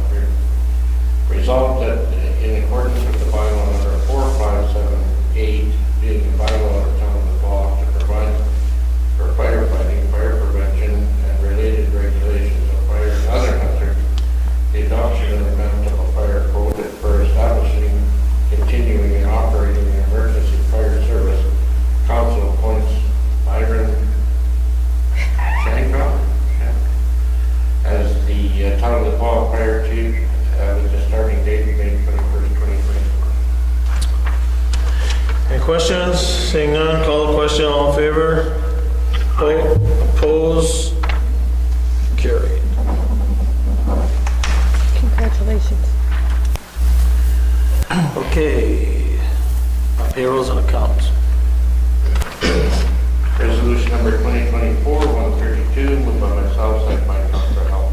Resolved that in accordance with the bylaw number 4578, being the bylaw of the Town of DePaul to provide for firefighting, fire prevention, and related regulations of fire and other hazards, the adoption of the Manitoba Fire Code for establishing, continuing, and operating an emergency fire service, Council appoints Byron Shangraf as the Town of DePaul Fire Chief with the starting date of May 21st, 2024. Any questions? Seeing none, call the question. All in favor? Oppose? Carried. Congratulations. Okay. Payrolls and accounts. Resolution number 2024-132, moved by myself, second by Councillor Howell.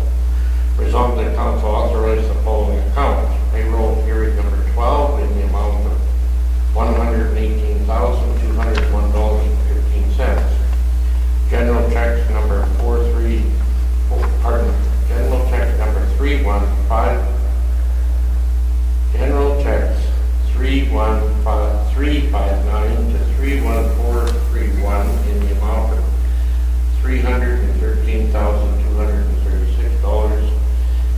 Resolved that Council authorize the following accounts. Payroll period number 12 in the amount of $118,201.15. General checks number 315. General checks 359 to 31431 in the amount of $313,236.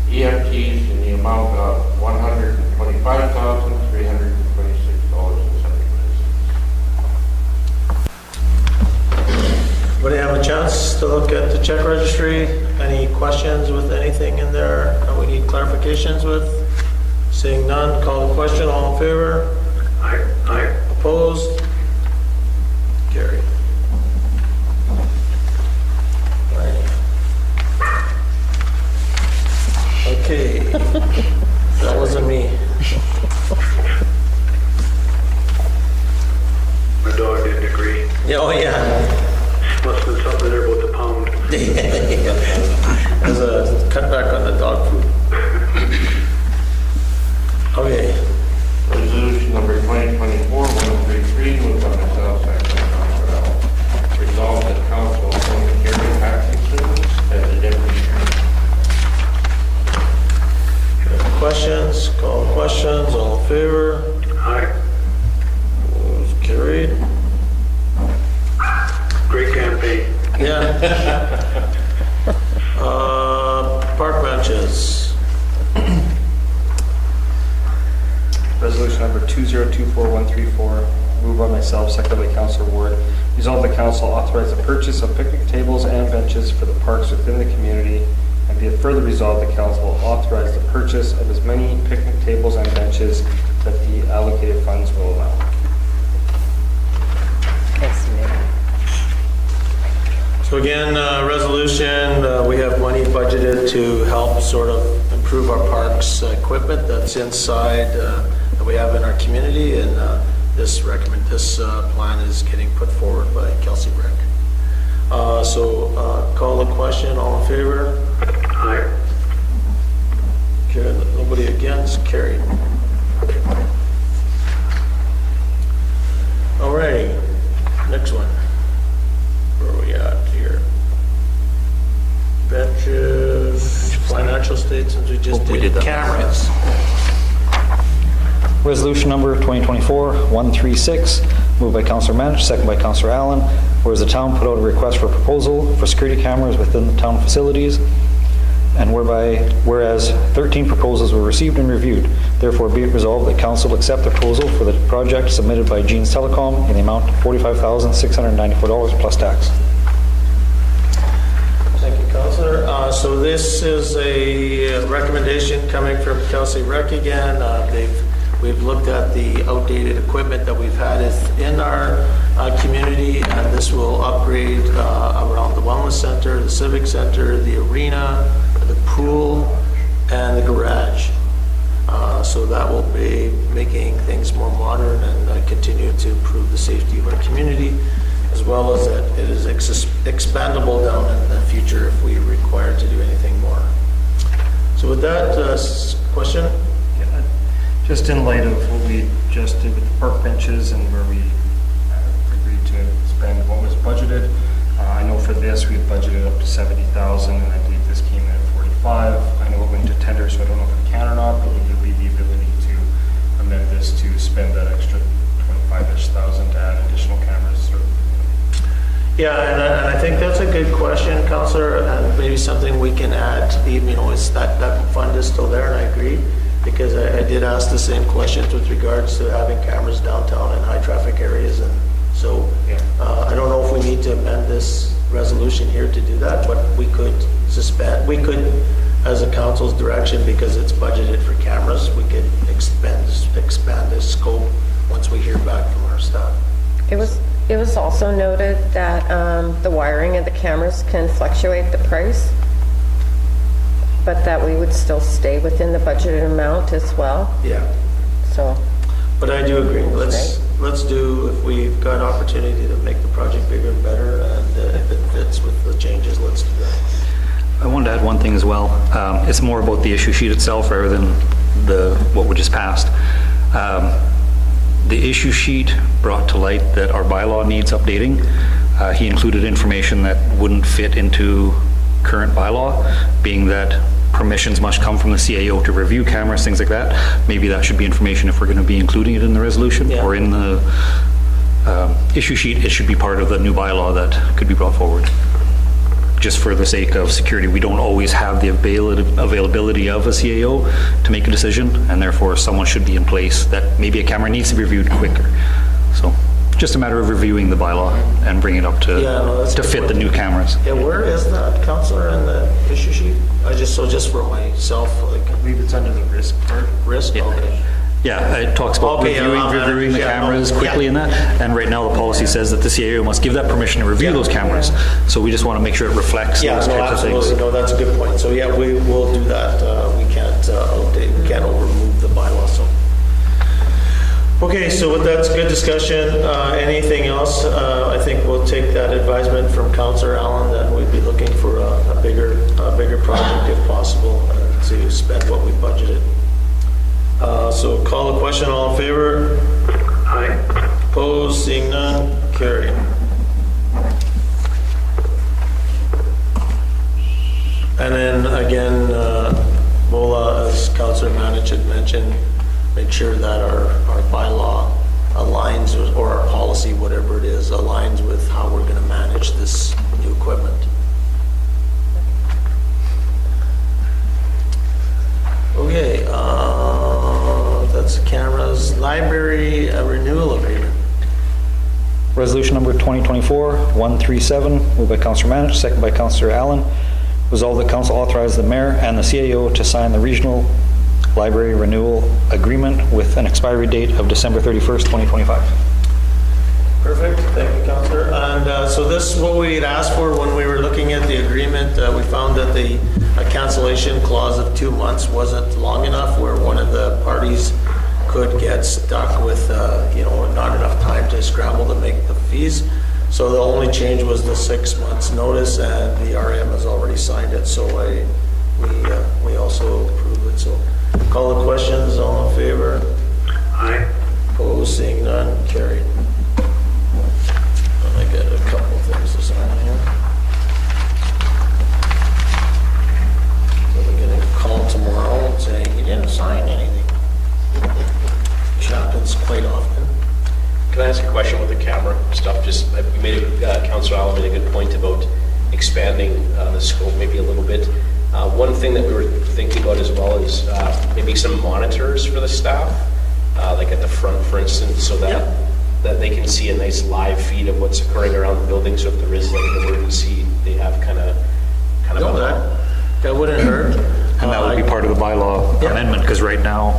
EFTs in the amount of $125,326.75. Everybody have a chance to look at the check registry? Any questions with anything in there that we need clarifications with? Seeing none, call the question. All in favor? Aye. Aye. Opposed? Carried. Right. Okay. That wasn't me. My dog didn't agree. Yeah, oh, yeah. Must have been something there about the pound. There's a cutback on the dog food. Okay. Resolution 2024134, moved by myself, seconded by Councillor Ward. Resolved the council authorize the purchase of picnic tables and benches for the parks within the community, and be it further resolved the council will authorize the purchase of as many picnic tables and benches that the allocated funds will allow. So again, resolution, we have money budgeted to help sort of improve our parks equipment that's inside, that we have in our community, and this plan is getting put forward by Kelsey Brick. So call the question, all in favor? Aye. Okay, nobody against, carried. All righty, next one. Where are we at here? Benches, financial states, since we just We did did that. cameras. Resolution number 2024-136, moved by Councillor Mensch, second by Councillor Allen. Whereas the town put out a request for proposal for security cameras within the town facilities, and whereas 13 proposals were received and reviewed, therefore be it resolved that council accept the proposal for the project submitted by Jeans Telecom in the amount of $45,694 plus tax. Thank you, Councillor. So this is a recommendation coming from Kelsey Rec again. We've looked at the outdated equipment that we've had in our community, and this will upgrade around the wellness center, the civic center, the arena, the pool, and the garage. So that will be making things more modern and continue to improve the safety of our community, as well as that it is expandable down in the future if we require to do anything more. So with that, question? Just in light of what we just did with the park benches and where we agreed to spend what was budgeted, I know for this we budgeted up to 70,000, and I believe this came in at 45. I know it went to tender, so I don't know if we can or not, but would there be the ability to amend this to spend that extra 25-ish thousand to add additional cameras? Or, Yeah, and I think that's a good question, Councillor, and maybe something we can add. Is that fund is still there, and I agree, because I did ask the same questions with regards to having cameras downtown in high traffic areas, and so I don't know if we need to amend this resolution here to do that, but we could as a council's direction, because it's budgeted for cameras, we could expand the scope once we hear back from our staff. It was also noted that the wiring of the cameras can fluctuate the price, but that we would still stay within the budgeted amount as well. Yeah. So, But I do agree. Let's do, if we've got opportunity to make the project bigger and better, and if it fits with the changes, let's do that. I wanted to add one thing as well. It's more about the issue sheet itself rather than what we just passed. The issue sheet brought to light that our bylaw needs updating. He included information that wouldn't fit into current bylaw, being that permissions must come from the CAO to review cameras, things like that. Maybe that should be information if we're going to be including it in the resolution or in the issue sheet. It should be part of the new bylaw that could be brought forward. Just for the sake of security, we don't always have the availability of a CAO to make a decision, and therefore someone should be in place that maybe a camera needs to be reviewed quicker. So just a matter of reviewing the bylaw and bringing it up to fit the new cameras. Yeah, where is that, Councillor, in the issue sheet? Just for myself, I believe it's under the risk part. Risk? Yeah. Okay. Yeah, it talks about reviewing the cameras quickly in that, and right now the policy says that the CAO must give that permission to review those cameras. So we just want to make sure it reflects those types of things. No, that's a good point. So yeah, we will do that. We can't update, we can't overmove the bylaw, so. Okay, so that's good discussion. Anything else? I think we'll take that advisement from Councillor Allen that we'd be looking for a bigger project if possible to spend what we budgeted. So call the question, all in favor? Aye. Opposed, seeing none, carried. And then again, MOLA, as Councillor Manich had mentioned, make sure that our bylaw aligns, or our policy, whatever it is, aligns with how we're going to manage this new equipment. Okay, that's cameras. Library library renewal agreement. Resolution number 2024-137, moved by Councillor Manich, second by Councillor Allen. Resolved that council authorize the mayor and the CAO to sign the regional library renewal agreement with an expiry date of December 31st, 2025. Perfect, thank you, Councillor. And so this is what we had asked for when we were looking at the agreement. We found that a cancellation clause of 2 months wasn't long enough, where one of the parties could get stuck with, not enough time to scramble to make the fees. So the only change was the 6 months notice, and the RM has already signed it, so we also approve it. So call the questions, all in favor? Aye. Opposed, seeing none, carried. And I got a couple things to sign here. So we're gonna call tomorrow and say, you didn't sign anything. Which happens quite often. Can I ask a question with the camera stuff? Councillor Allen made a good point about expanding the scope maybe a little bit. One thing that we were thinking about as well is maybe some monitors for the staff, like at the front, for instance, so that they can see a nice live feed of what's occurring around the building. So if there is like an emergency, they have kind of. No, that wouldn't hurt. And that would be part of the bylaw amendment, because right now,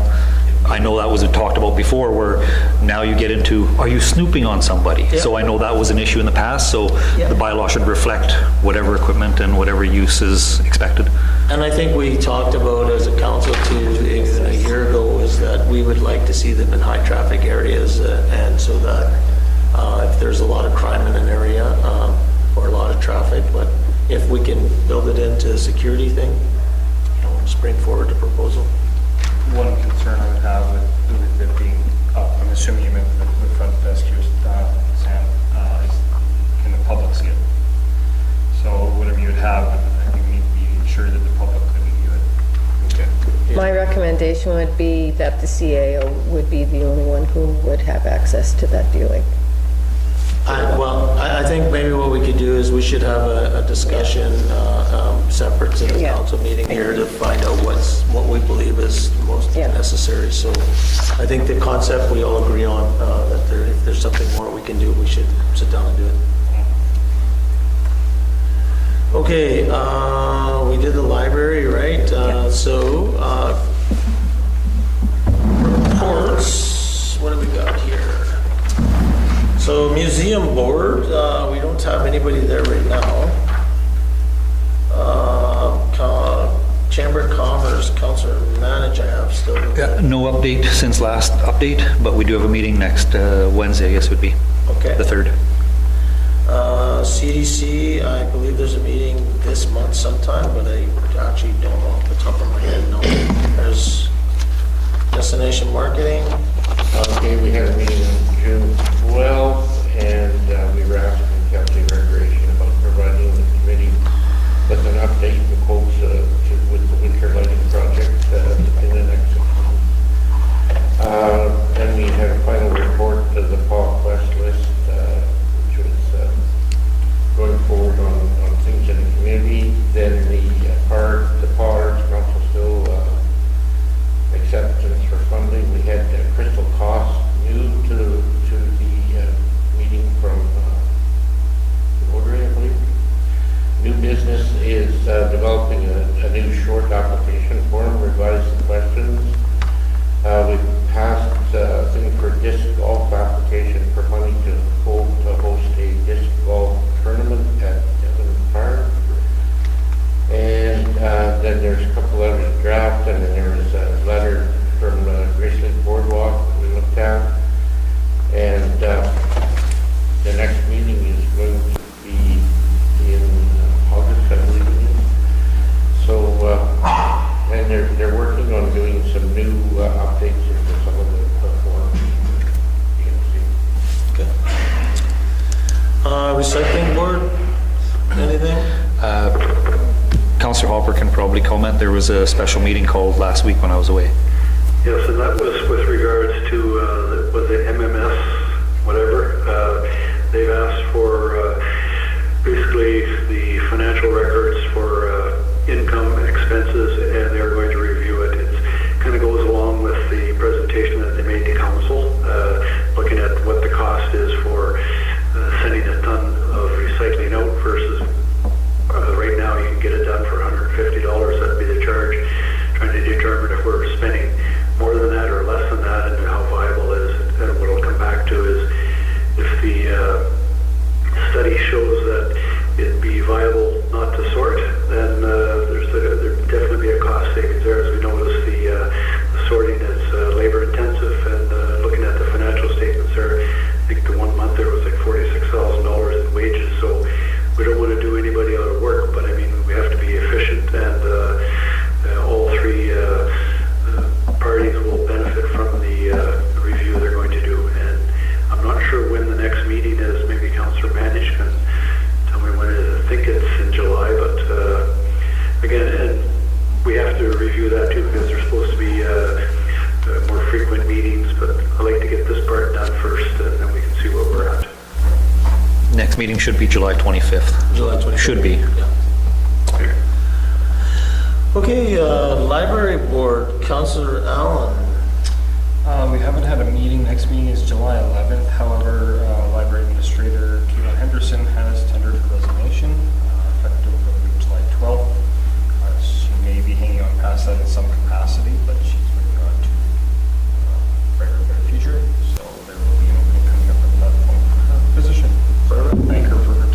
I know that was talked about before, where now you get into, are you snooping on somebody? Yeah. So I know that was an issue in the past, so the bylaw should reflect whatever equipment and whatever use is expected. And I think we talked about as a council too, even a year ago, is that we would like to see them in high traffic areas, and so that if there's a lot of crime in an area or a lot of traffic, but if we can build it into a security thing, just bring forward the proposal. One concern I would have with it being up, I'm assuming you meant the front desk, Sam, is can the public see it? So whatever you would have, I think we need to be sure that the public couldn't view it. Okay. My recommendation would be that the CAO would be the only one who would have access to that viewing. I think maybe what we could do is we should have a discussion separate to the council meeting here to find out what we believe is most necessary. So I think the concept we all agree on, that if there's something more we can do, we should sit down and do it. Okay, we did the library, right? So reports, what do we got here? So museum board, we don't have anybody there right now. Chamber of Commerce, Councillor Manich, I have still. No update since last update, but we do have a meeting next Wednesday, I guess it would be. Okay. The 3rd. CDC, I believe there's a meeting this month sometime, but I actually don't know off the top of my head. No. There's destination marketing. Okay, we had a meeting on June 12th, and we were asking County Recreation about providing the committee with an update and quotes with the winter lighting project in the next 6 months. Then we had a final report of the Paul Quest list, which was going forward on things in the community. Then the Paul Arts Council still acceptance for funding. We had Crystal Koss new to the meeting from the Rotary, I believe. New business is developing a new short application form, revise the questions. We passed a thing for disc golf application for money to host a disc golf tournament at Devon Park. And then there's a couple others draft, and then there's a letter from Grace Lake Boardwalk that we looked at. And the next meeting is going to be in August, I believe it is. So, and they're working on doing some new updates into some of the forms. Okay. Recycling board, anything? Councillor Hopper can probably comment. There was a special meeting called last week when I was away. Yes, and that was with regards to, was it MMS, whatever? They've asked for basically the financial records for income and expenses, and they're going to review it. It kind of goes along with the presentation that they made to council. we don't want to do anybody out of work, but I mean, we have to be efficient, and all three parties will benefit from the review they're going to do. And I'm not sure when the next meeting is. Maybe Councillor Manish can tell me when it is. I think it's in July, but again, and we have to review that too, because there's supposed to be more frequent meetings, but I like to get this part done first, and then we can see where we're at. Next meeting should be July 25th. July 25th. Should be. Yeah. Okay, Library Board, Councillor Allen. We haven't had a meeting. Next meeting is July 11th. However, Library Administrator Keelan Henderson has tendered her resignation effective July 12th. She may be hanging on past that in some capacity, but she's moving on to brighter and better future. So there will be an opening coming up at that point for her position. Thank her for her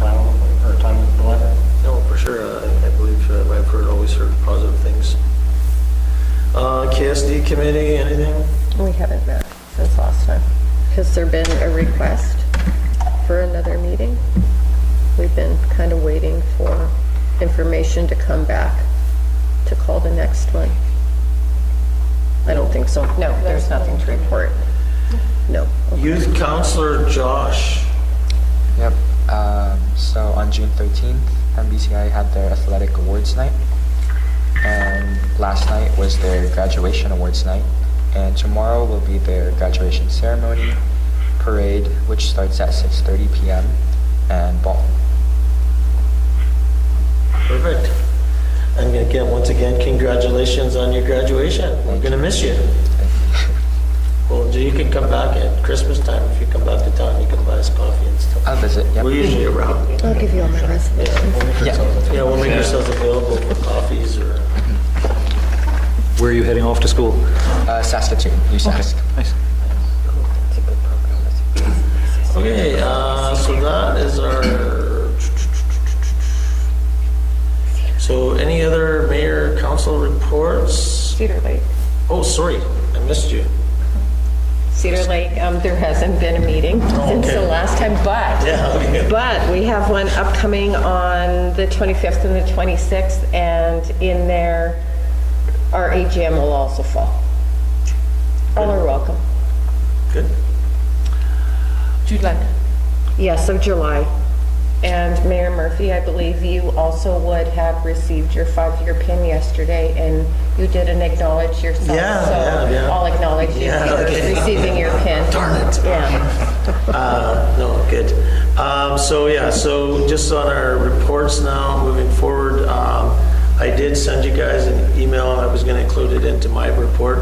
time with the library. No, for sure. I believe I've always heard positive things. KSD committee, anything? We haven't met since last time. Has there been a request for another meeting? We've been kind of waiting for information to come back to call the next one. I don't think so. No, there's nothing to report. No. Okay. Youth Councillor Josh. Yep. So on June 13th, MBCI had their athletic awards night, and last night was their graduation awards night, and tomorrow will be their graduation ceremony, parade, which starts at 6:30 p.m., and ball. Perfect. And again, once again, congratulations on your graduation. We're going to miss you. Well, you can come back at Christmas time. If you come back to town, you can buy us coffee and stuff. I'll visit, yep. We're usually around. I'll give you all my reservations. Yeah, we'll make ourselves available for coffees or... Where are you heading off to school? Saskatoon, USask. Nice. It's a good program. Okay, so that is our... So any other mayor council reports? Cedar Lake. Oh, sorry, I missed you. Cedar Lake, there hasn't been a meeting since okay. the last time, but we have one upcoming on the 25th and the 26th, and in there, our AGM will also fall. All are welcome. Good. July. Yes, of July. And Mayor Murphy, I believe you also would have received your 5-year PIN yesterday, and you didn't acknowledge yourself. Yeah, so yeah. I'll acknowledge you for receiving your PIN. Darn it. Yeah. No, good. So just on our reports now, moving forward, I did send you guys an email. I was going to include it into my report.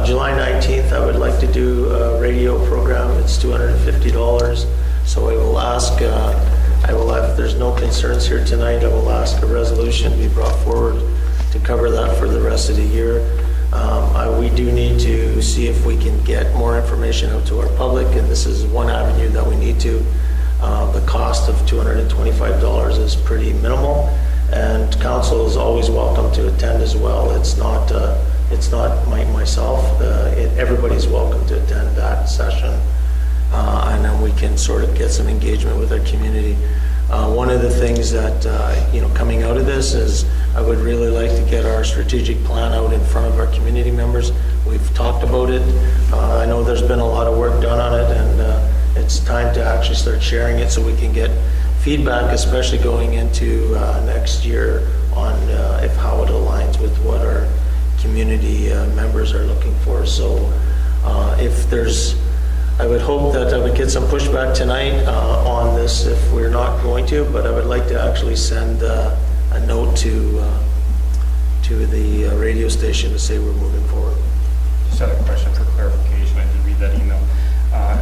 July 19th, I would like to do a radio program. It's $250. So I will ask, if there's no concerns here tonight, I will ask a resolution be brought forward to cover that for the rest of the year. We do need to see if we can get more information out to our public, and this is one avenue that we need to. The cost of $225 is pretty minimal, and council is always welcome to attend as well. It's not myself. Everybody's welcome to attend that session, and then we can sort of get some engagement with our community. One of the things that, coming out of this is I would really like to get our strategic plan out in front of our community members. We've talked about it. I know there's been a lot of work done on it, and it's time to actually start sharing it so we can get feedback, especially going into next year on how it aligns with what our community members are looking for. So I would hope that I would get some pushback tonight on this if we're not going to, but I would like to actually send a note to the radio station to say we're moving forward. Just had a question for clarification. I did read that email. I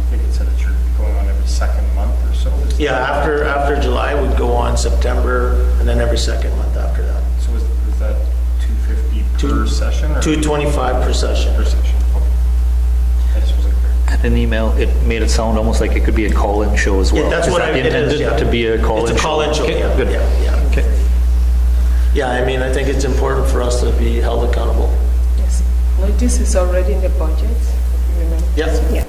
think it said that you're going on every second month or so. Yeah, after July, we'd go on September, and then every second month after that. So is that 250 per session? Or 225 per session. Per session. Okay. I just wasn't clear. And in the email, it made it sound almost like it could be a call-in show as well. Yeah, that's Is what that it is, intended yeah. to be a call-in show? It's a call-in show, Okay, yeah. good. Yeah. Okay. Yeah, I mean, I think it's important for us to be held accountable. Yes. Notice is already in the budget, remember? Yep. Yeah.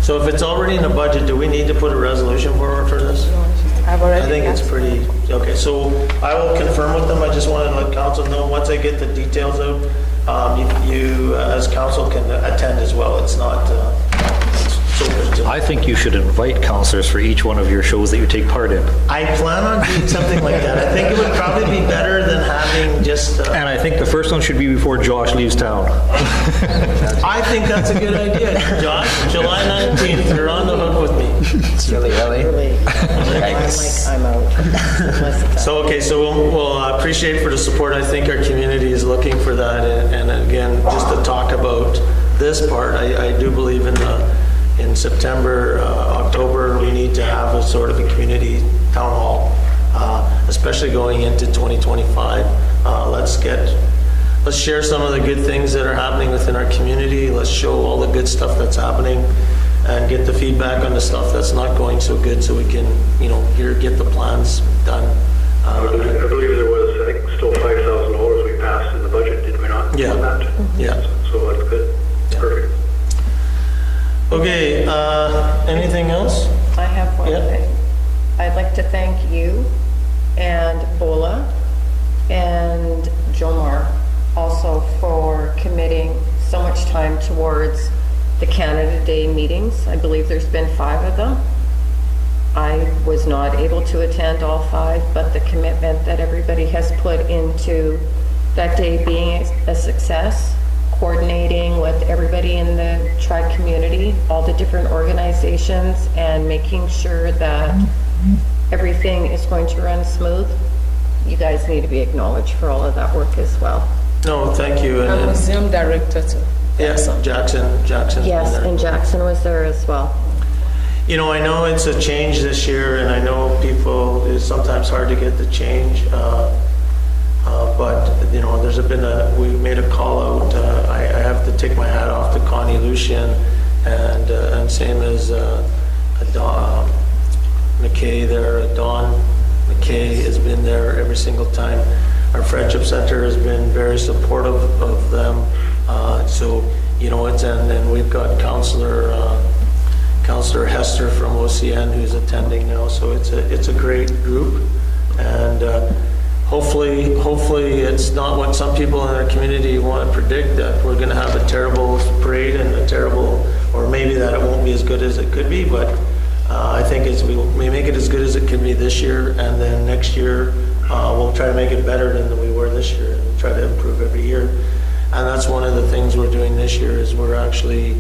So if it's already in the budget, do we need to put a resolution forward for this? No, she I've I already. think it's asked. pretty, okay, so I will confirm with them, I just want to let council know, once I get the details out, you, as council, can attend as well, it's not, it's open to. I think you should invite counselors for each one of your shows that you take part in. I plan on doing something like that, I think it would probably be better than having just, And I think the first one should be before Josh leaves town. I think that's a good idea, Josh, July 19th, you're on the hook with me. Silly Ellie. Really, I'm out. Unless it's So, okay, so we'll appreciate for the support. I think our community is looking for that. And again, just to talk about this part, I do believe in September, October, we need to have a sort of a community town hall, especially going into 2025. Let's share some of the good things that are happening within our community. Let's show all the good stuff that's happening and get the feedback on the stuff that's not going so good so we can, get the plans done. I believe there was, I think, still $5,000 we passed in the budget, did we not? Yeah. On that? Yeah. So that's good. Yeah. Perfect. Okay, anything else? I have one Yeah. thing. I'd like to thank you and Bola and Jomar also for committing so much time towards the Canada Day meetings. I believe there's been 5 of them. I was not able to attend all 5, but the commitment that everybody has put into that day being a success, coordinating with everybody in the Tri community, all the different organizations, and making sure that everything is going to run smooth. You guys need to be acknowledged for all of that work as well. No, thank you. I'm And, museum director too. yes, Jackson's Yes, been there. and Jackson was there as well. I know it's a change this year, and I know it's sometimes hard to get the change, but, we made a call out. I have to take my hat off to Connie Lucian, and same as Don McKay there. Don McKay has been there every single time. Our Friendship Center has been very supportive of them. And we've got Councillor Hester from OCN who's attending now, so it's a great group, and hopefully it's not what some people in our community want to predict, that we're going to have a terrible parade and or maybe that it won't be as good as it could be, but I think we make it as good as it can be this year, and then next year we'll try to make it better than we were this year, and try to improve every year. And that's one of the things we're doing this year, is we're actually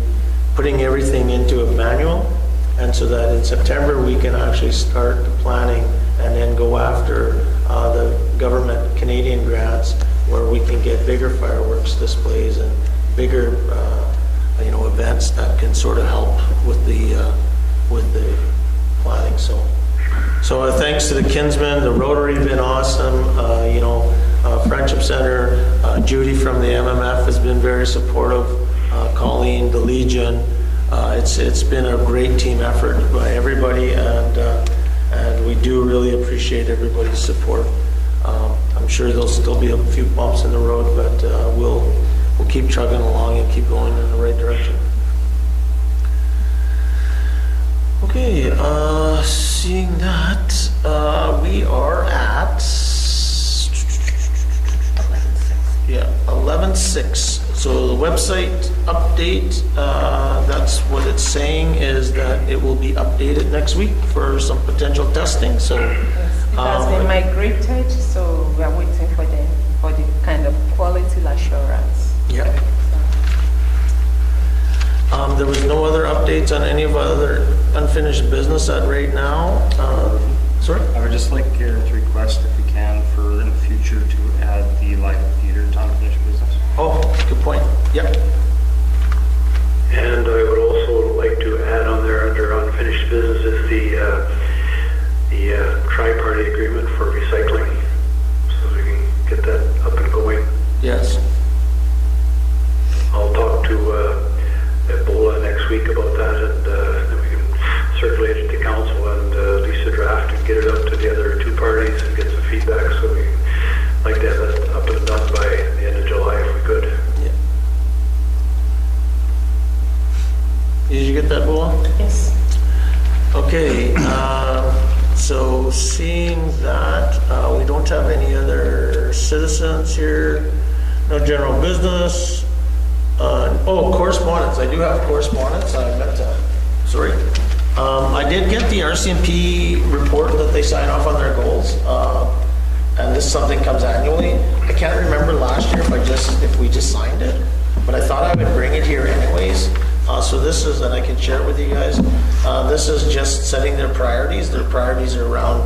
putting everything into a manual, and so that in September we can actually start the planning and then go after the government Canadian grants, where we can get bigger fireworks displays and bigger events that can sort of help with the planning. So thanks to the Kinsmen, the Rotary have been awesome. Friendship Center, Judy from the MMF has been very supportive. Colleen, the Legion. It's been a great team effort by everybody, and we do really appreciate everybody's support. I'm sure there'll still be a few bumps in the road, but we'll keep chugging along and keep going in the right direction. Okay, seeing that, we are at 11:06. So the website update, that's what it's saying, is that it will be updated next week for some potential testing. So It has been migrated, so we are waiting for the kind of quality assurance. yeah. There was no other updates on any of other unfinished business at right now. Sorry? I would just like to request, if we can, for in the future to add the live theater to unfinished business. Oh, good point. Yep. And I would also like to add on there under unfinished business is the tri-party agreement for recycling, so we can get that up and going. Yes. I'll talk to Ebola next week about that, and then we can circulate it to council and at least a draft and get it up to the other 2 parties and get some feedback. So we like to have that up and done by the end of July if we could. Yeah. Did you get that, Bola? Yes. Okay. so seeing that, we don't have any other citizens here, no general business. Oh, correspondence, I do have correspondence, I meant to, sorry. I did get the RCMP report that they sign off on their goals, and this something comes annually. I can't remember last year if we just signed it, but I thought I would bring it here anyways. So this is, and I can share it with you guys, this is just setting their priorities. Their priorities are around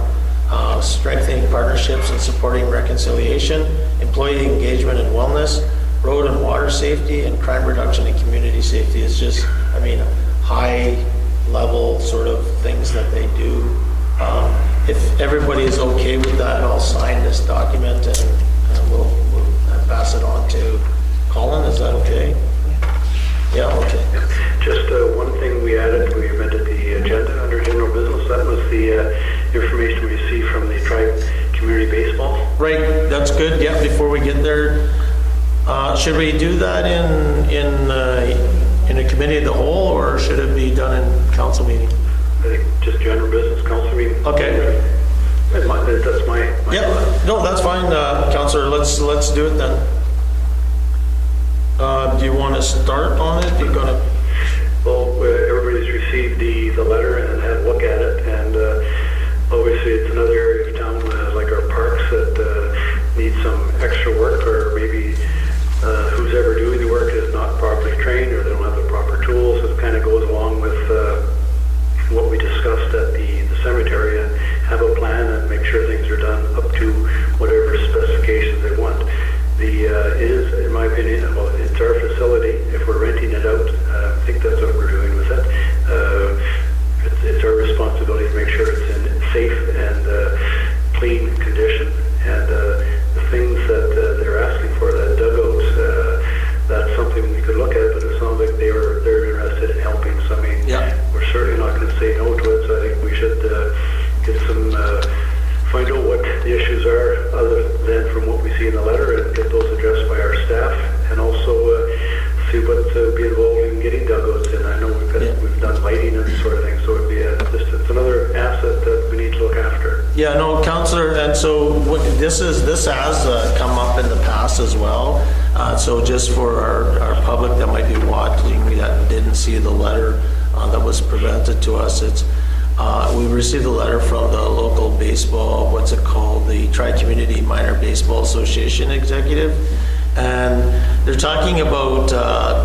strengthening partnerships and supporting reconciliation, employee engagement and wellness, road and water safety, and crime reduction and community safety. It's just, I mean, high level sort of things that they do. If everybody is okay with that, I'll sign this document and we'll pass it on to Colin. Is that okay? Yeah, okay. Just one thing we amended the agenda under general business. That was the information we received from the Tribe Community Baseball. Right, that's good. Yeah, before we get there, should we do that in a committee of the whole, or should it be done in council meeting? I think just general business council meeting. Okay. That's my Yeah, no, that's fine, Councillor. Let's do it then. Do you want to start on it? You're gonna. Well, everybody's received the letter and had a look at it, and obviously it's another area of town like our parks that needs some extra work, or maybe who's ever doing the work is not properly trained or they don't have the proper tools. It kind of goes along with what we discussed at the cemetery, and have a plan and make sure things are done up to whatever specifications they want. It is, in my opinion, well, it's our facility. If we're renting it out, I think that's what we're doing with it. It's our responsibility to make sure it's in safe and clean condition. And the things that they're asking for, that dugouts, that's something we could look at. But it sounds like they're interested in helping. So I mean, we're certainly not going to say no to it. So I think we should get some. Find out what the issues are other than from what we see in the letter, and get those addressed by our staff, and also see what be involved in getting dugouts in. I know we've done lighting and sort of thing, so it'd be it's another asset that we need to look after. Yeah, no, Councillor, and so this has come up in the past as well. So just for our public that might be watching that didn't see the letter that was presented to us, we received a letter from the local baseball, what's it called, the Tri-Community Minor Baseball Association executive, and they're talking about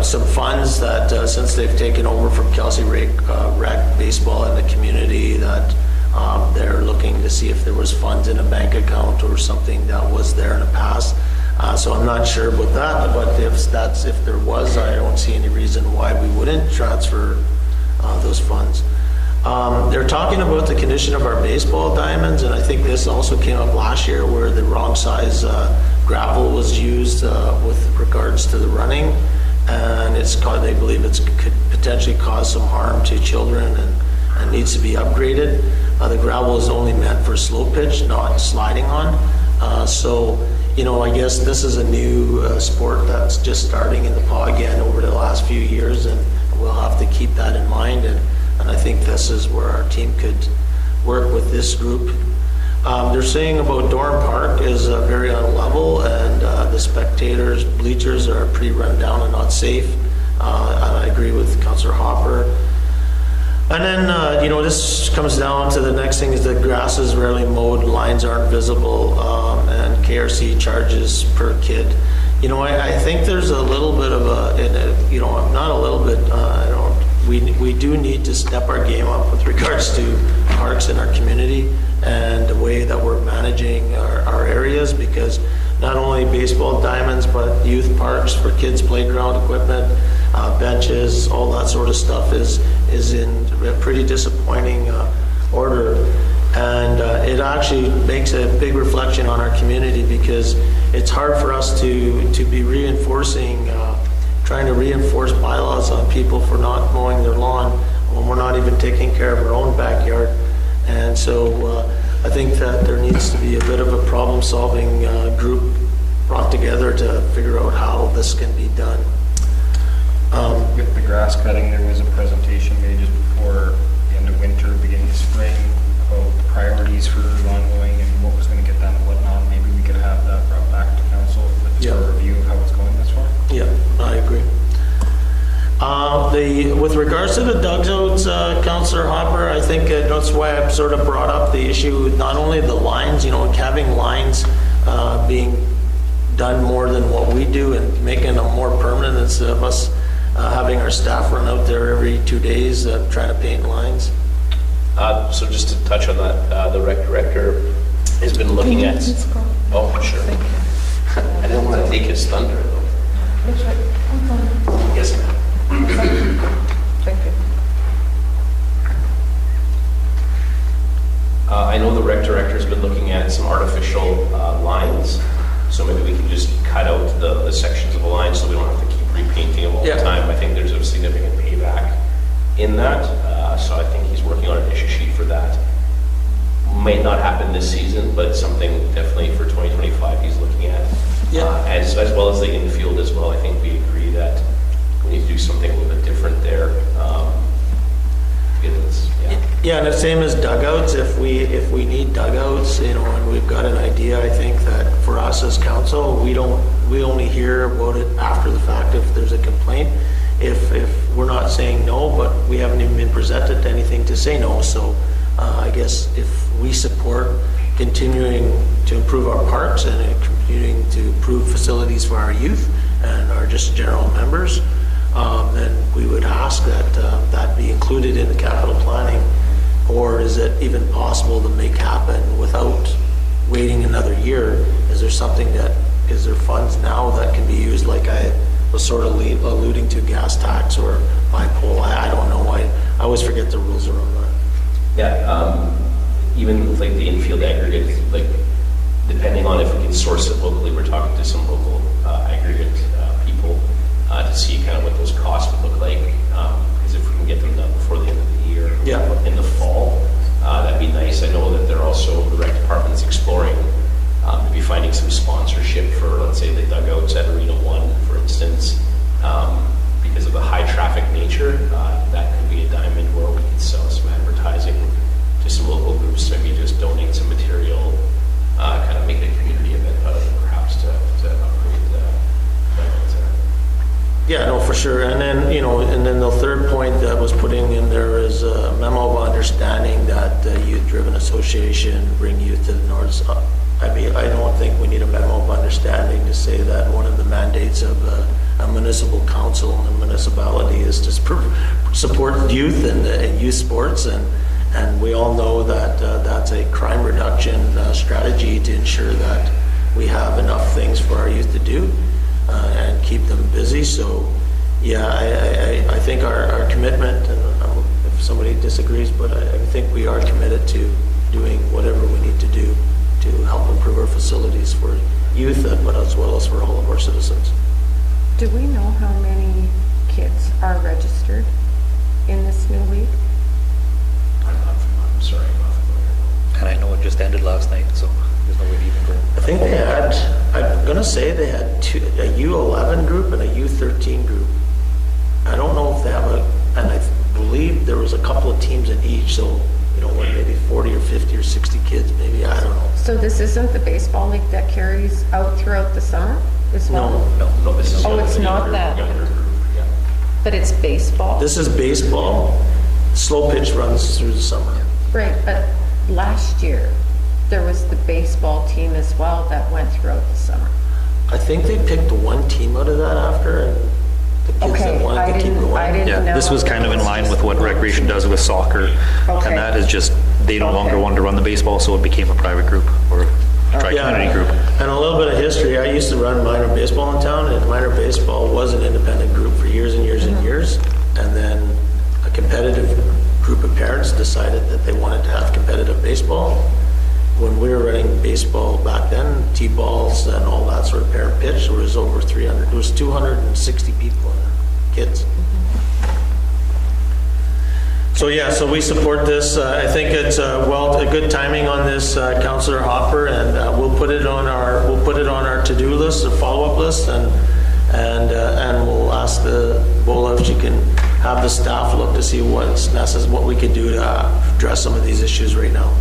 some funds that since they've taken over from Kelsey Rec Baseball in the community, that they're looking to see if there was funds in a bank account or something that was there in the past. So I'm not sure about that, but if there was, I don't see any reason why we wouldn't transfer those funds. They're talking about the condition of our baseball diamonds, and I think this also came up last year where the wrong size gravel was used with regards to the running, and they believe it could potentially cause some harm to children and needs to be upgraded. The gravel is only meant for slow pitch, not sliding on. So, I guess this is a new sport that's just starting in the PAW again over the last few years, and we'll have to keep that in mind. And I think this is where our team could work with this group. They're saying about Dorn Park is very unlevel, and the spectators' bleachers are pretty run down and not safe. And I agree with Councillor Hopper. And then, this comes down to the next thing is the grass is rarely mowed, lines aren't visible, and KRC charges per kid. I think there's a little bit of not a little bit, we do need to step our game up with regards to parks in our community and the way that we're managing our areas, because not only baseball diamonds, but youth parks for kids' playground equipment, benches, all that sort of stuff is in a pretty disappointing order. And it actually makes a big reflection on our community, because it's hard for us to be trying to reinforce bylaws on people for not mowing their lawn when we're not even taking care of our own backyard. And so I think that there needs to be a bit of a problem-solving group brought together to figure out how this can be done. With the grass cutting, there was a presentation made just before the end of winter, beginning of spring, about priorities regards to the dugouts, Councillor Hopper, I think that's why I've sort of brought up the issue, not only the lines, having lines being done more than what we do and making them more permanent instead of us having our staff run out there every 2 days trying to paint lines. So just to touch on that, the rec director has been looking at... Oh, sure. I didn't want to take his thunder, though. Yes, ma'am. Thank you. I know the rec director's been looking at some artificial lines, so maybe we can just cut out the sections of the line so we don't have to keep repainting them all the time. I think there's a significant payback in that, so I think he's working on an issue sheet for that. Might not happen this season, but something definitely for 2025 he's looking at. As well as the infield as well. I think we agree that we need to do something a little bit different there. Yeah, and the same as dugouts. If we need dugouts, and we've got an idea, I think that for us as council, we only hear about it after the fact if there's a complaint. If we're not saying no, but we haven't even been presented anything to say no. So I guess if we support continuing to improve our parks and continuing to improve facilities for our youth and our just general members, then we would ask that that be included in the capital planning. Or is it even possible to make happen without waiting another year? Is there funds now that can be used, like I was sort of alluding to, gas tax or bipolar? I don't know. I always forget the rules around that. Yeah, even with like the infield aggregate, like depending on if we can source it locally, we're talking to some local aggregate people to see kind of what those costs would look like. Because if we can get them done before the end of the year, in the fall, that'd be nice. I know that they're also, the rec department's exploring maybe finding some sponsorship for, let's say, the dugouts at Arena 1, for instance. Because of the high traffic nature, that could be a diamond where we could sell some advertising to some local groups, maybe just donate some material, kind of make a community event out of it, perhaps to upgrade the dugouts there. Yeah, no, for sure. And then, and then the third point that was putting in there is a memo of understanding that the Youth Driven Association bring youth to the north. I mean, I don't think we need a memo of understanding to say that one of the mandates of a municipal council and a municipality is to support youth and youth sports. And we all know that that's a crime reduction strategy to ensure that we have enough things for our youth to do and keep them busy. So, yeah, I think our commitment, and if somebody disagrees, but I think we are committed to doing whatever we need to do to help improve our facilities for youth, but as well as for all of our citizens. Do we know how many kids are registered in this new league? I'm sorry, I'm not familiar. And I know it just ended last night, so there's no way to even go. I think they had, I'm going to say they had a U11 group and a U13 group. I don't know if they have and I believe there was a couple of teams in each, so, maybe 40 or 50 or 60 kids, maybe, I don't know. So this isn't the baseball league that carries out throughout the summer as well? No, this is... Oh, it's not that. Younger group, yeah. But it's baseball? This is baseball. Slow pitch runs through the summer. Right, but last year, there was the baseball team as well that went throughout the summer. I think they picked one team out of that after, and the kids that wanted to keep going. I didn't know. This was kind of in line with what Recreation does with soccer. Okay. And that is just, they no longer wanted to run the baseball, so it became a private group or tri-community group. And a little bit of history. I used to run minor baseball in town, and minor baseball was an independent group for years and years and years. And then a competitive group of parents decided that they wanted to have competitive baseball. When we were running baseball back then, T-balls and all that sort of parent pitch, there was over 300, there was 260 people, kids. So yeah, so we support this. I think it's a good timing on this, Councillor Hopper, and we'll put it on our to-do list, a follow-up list, and we'll ask the BOLA if she can have the staff look to see what's necessary, what we can do to address some of these issues right now.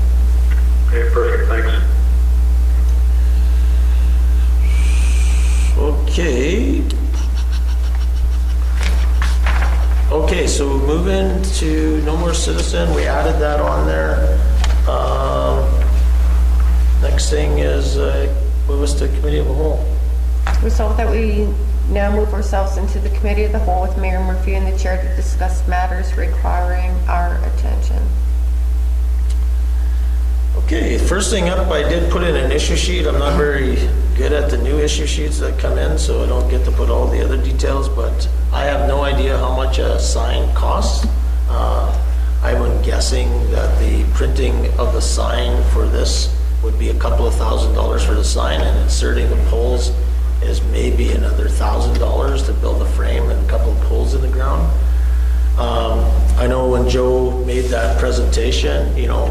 Okay, perfect, thanks. Okay. Okay, so moving to no more citizen, we added that on there. Next thing is move us to committee of the whole. Resolved that we now move ourselves into the committee of the whole with Mayor Murphy and the chair to discuss matters requiring our attention. Okay, first thing up, I did put in an issue sheet. I'm not very good at the new issue sheets that come in, so I don't get to put all the other details, but I have no idea how much a sign costs. I'm guessing that the printing of the sign for this would be a couple of $1,000s for the sign, and inserting the poles is maybe another $1,000 to build the frame and a couple of poles in the ground. I know when Joe made that presentation, you know,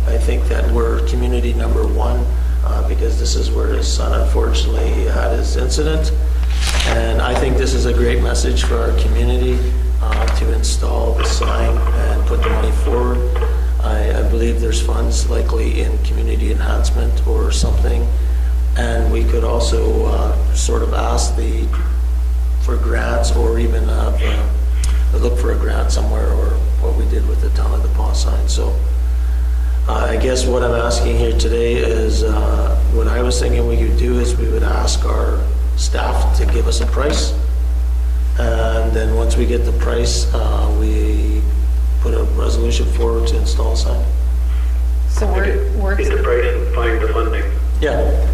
I think that we're community number one because this is where his son unfortunately had his incident. And I think this is a great message for our community to install the sign and put the money forward. I believe there's funds likely in community enhancement or something. And we could also sort of ask for grants or even look for a grant somewhere, or what we did with the Town of the Paw sign. So I guess what I'm asking here today is what I was thinking we could do is we would ask our staff to give us a price, and then once we get the price, we put a resolution forward to install a sign. So we're Get the price and find the funding. Yeah.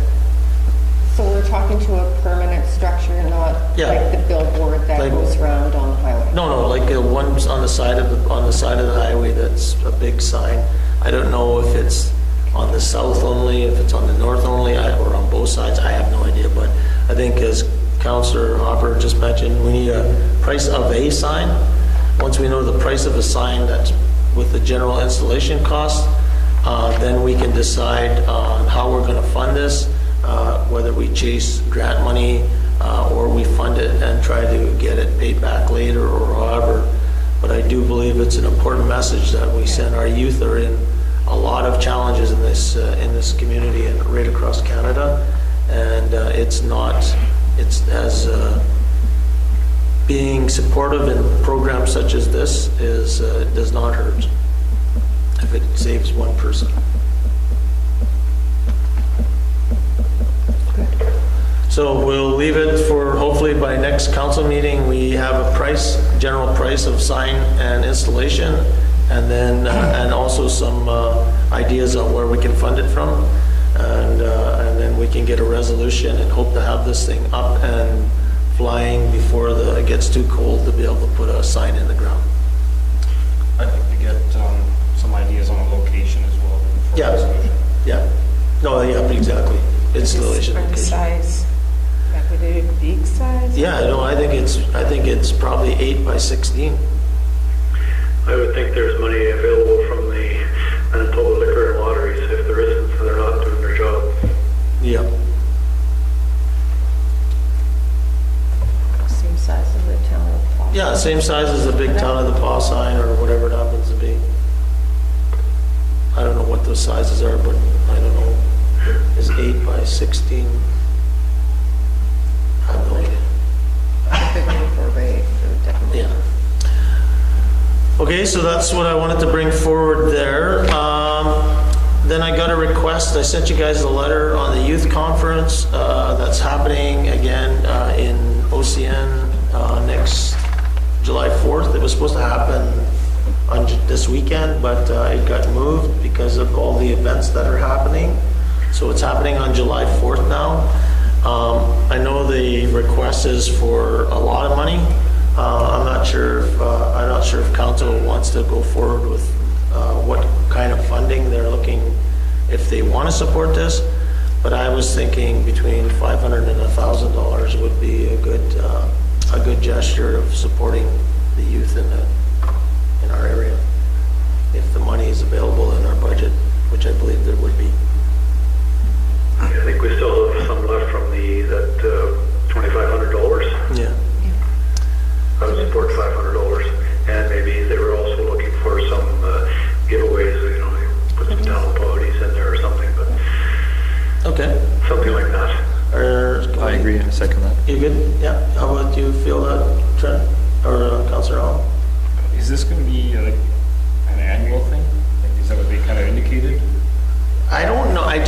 So we're talking to a permanent structure, not Yeah. like the billboard that Like- goes around on the highway. No, like the ones on the side of the highway that's a big sign. I don't know if it's on the south only, if it's on the north only, or on both sides. I have no idea, but I think as Councillor Hopper just mentioned, we need a price of a sign. Once we know the price of a sign that's with the general installation cost, then we can decide on how we're going to fund this, whether we chase grant money or we fund it and try to get it paid back later or however. But I do believe it's an important message that we send. Our youth are in a lot of challenges in this community and right across Canada, and it's as being supportive in programs such as this does not hurt if it saves one person. So we'll leave it for, hopefully by next council meeting, we have a price, general price of sign and installation, and then, and also some ideas on where we can fund it from. And then we can get a resolution and hope to have this thing up and flying before it gets too cold to be able to put a sign in the ground. I'd like to get some ideas on a location as well. for Yeah. resolution. Yeah. No, yeah, exactly. Installation. Different location. size, like with a big size? Yeah, no, I think it's probably 8 by 16. I would think there's money available from the Manitoba Liquor and Lotteries. If there isn't, they're not doing their job. Yeah. Same size as the Town of Paw. Yeah, same size as the big Town of the Paw sign or whatever it happens to be. I don't know what those sizes are, but I don't know. Is 8 by 16? I have no idea. Yeah. Okay, so that's what I wanted to bring forward there. Then I got a request. I sent you guys a letter on the youth conference that's happening again in OCN next July 4th. It was supposed to happen on this weekend, but it got moved because of all the events that are happening. So it's happening on July 4th now. I know the request is for a lot of money. I'm not sure if council wants to go forward with what kind of funding they're looking, if they want to support this. But I was thinking between $500 and $1,000 would be a good gesture of supporting the youth in our area, if the money is available in our budget, which I believe there would be. I think we still have some left from that $2,500. Yeah. I would support $500, and maybe they were also looking for some giveaways. You know, put some down parties in there or something, but Okay. something like that. I agree, I second that. You good? Yeah. How about you feel that, Trent? Or Councillor Allen?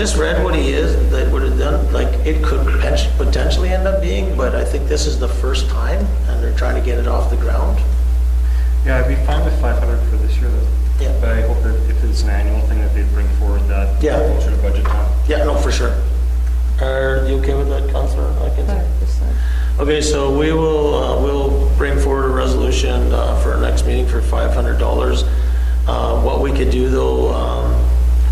just read what he is, that would have done, like, it could potentially end up being, but I think this is the first time, and they're trying to get it off the ground. Yeah, I'd be fine with 500 for this year, though. Yeah. But I hope that if it's an annual thing, that they'd bring forward that Yeah. closer to budget time. Yeah, no, for sure. Are you okay with that, Councillor Atkinson? 100%. Okay, so we will, we'll bring forward a resolution for our next meeting for $500. What we could do though,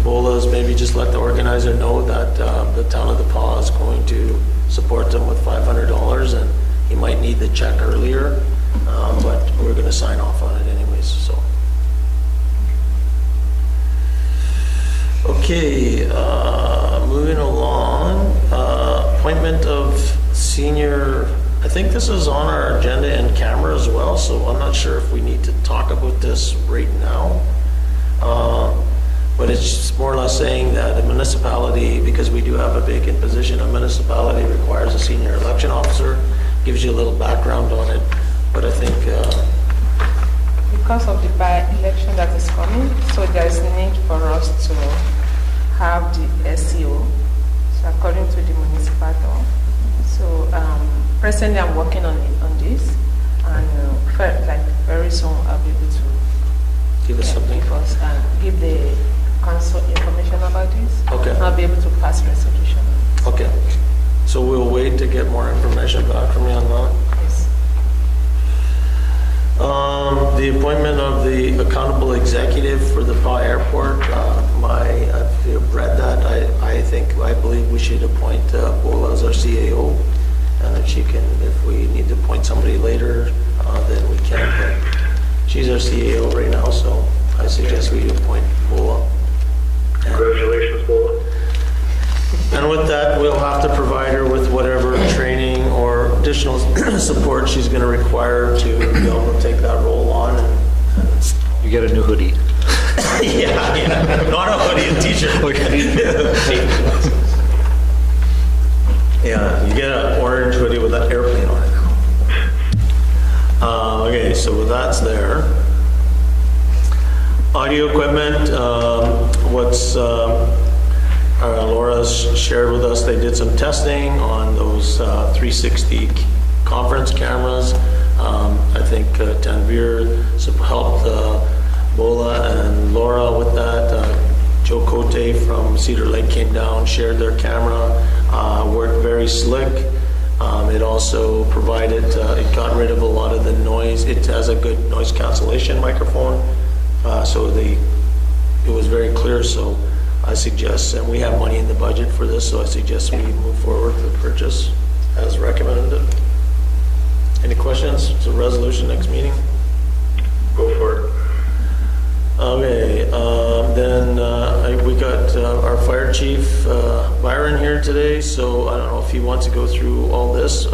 Bola, is maybe just let the organizer know that the town of DePaul is going to support them with $500, and he might need the check earlier, but we're gonna sign off on it anyways, so. Okay, moving along, appointment of senior, I think this is on our agenda and camera as well, so I'm not sure if we need to talk about this right now. But it's more or less saying that a municipality, because we do have a vacant position, a municipality requires a senior election officer, gives you a little background on it, but I think, Because of the by-election that is coming, so there is need for us to have the SEO, so according to the municipal law. So presently I'm working on this, and very soon I'll be able to give us something. give the council information about this. Okay. I'll be able to pass resolution. Okay, so we'll wait to get more information back from you on that. Yes. The appointment of the accountable executive for the PA Airport, I've read that, I believe we should appoint Bola as our CAO, and if we need to appoint somebody later, then we can, but she's our CAO right now, so I suggest we appoint Bola. Congratulations, Bola. And with that, we'll have to provide her with whatever training or additional support she's going to require to be able to take that role on. You get a new hoodie. Yeah, not a hoodie, a t-shirt. Yeah, you get an orange hoodie with an airplane on it. Okay, so that's there. Audio equipment, Laura's shared with us, they did some testing on those 360 conference cameras. I think Tanvir helped Bola and Laura with that. Joe Cote from Cedar Lake came down, shared their camera, worked very slick. It also provided, it got rid of a lot of the noise. It has a good noise cancellation microphone, so it was very clear. So I suggest, and we have money in the budget for this, so I suggest we move forward with the purchase as recommended. Any questions? It's a resolution next meeting. Go for it. Okay, then we got our fire chief, Byron, here today, so I don't know if he wants to go through all this,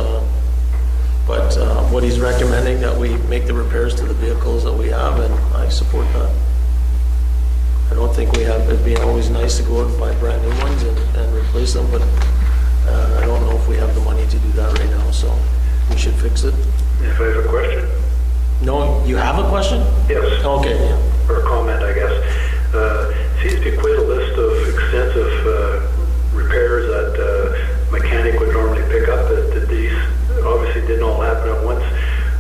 but what he's recommending that we make the repairs to the vehicles that we have, and I support that. I don't think we have, it'd be always nice to go out and buy brand new ones and replace them, but I don't know if we have the money to do that right now, so we should fix it. If I have a question? No, you have a question? Yes. Okay, yeah. Or a comment, I guess. Seems to be quite a list of extensive repairs that a mechanic would normally pick up. That these obviously didn't all happen at once.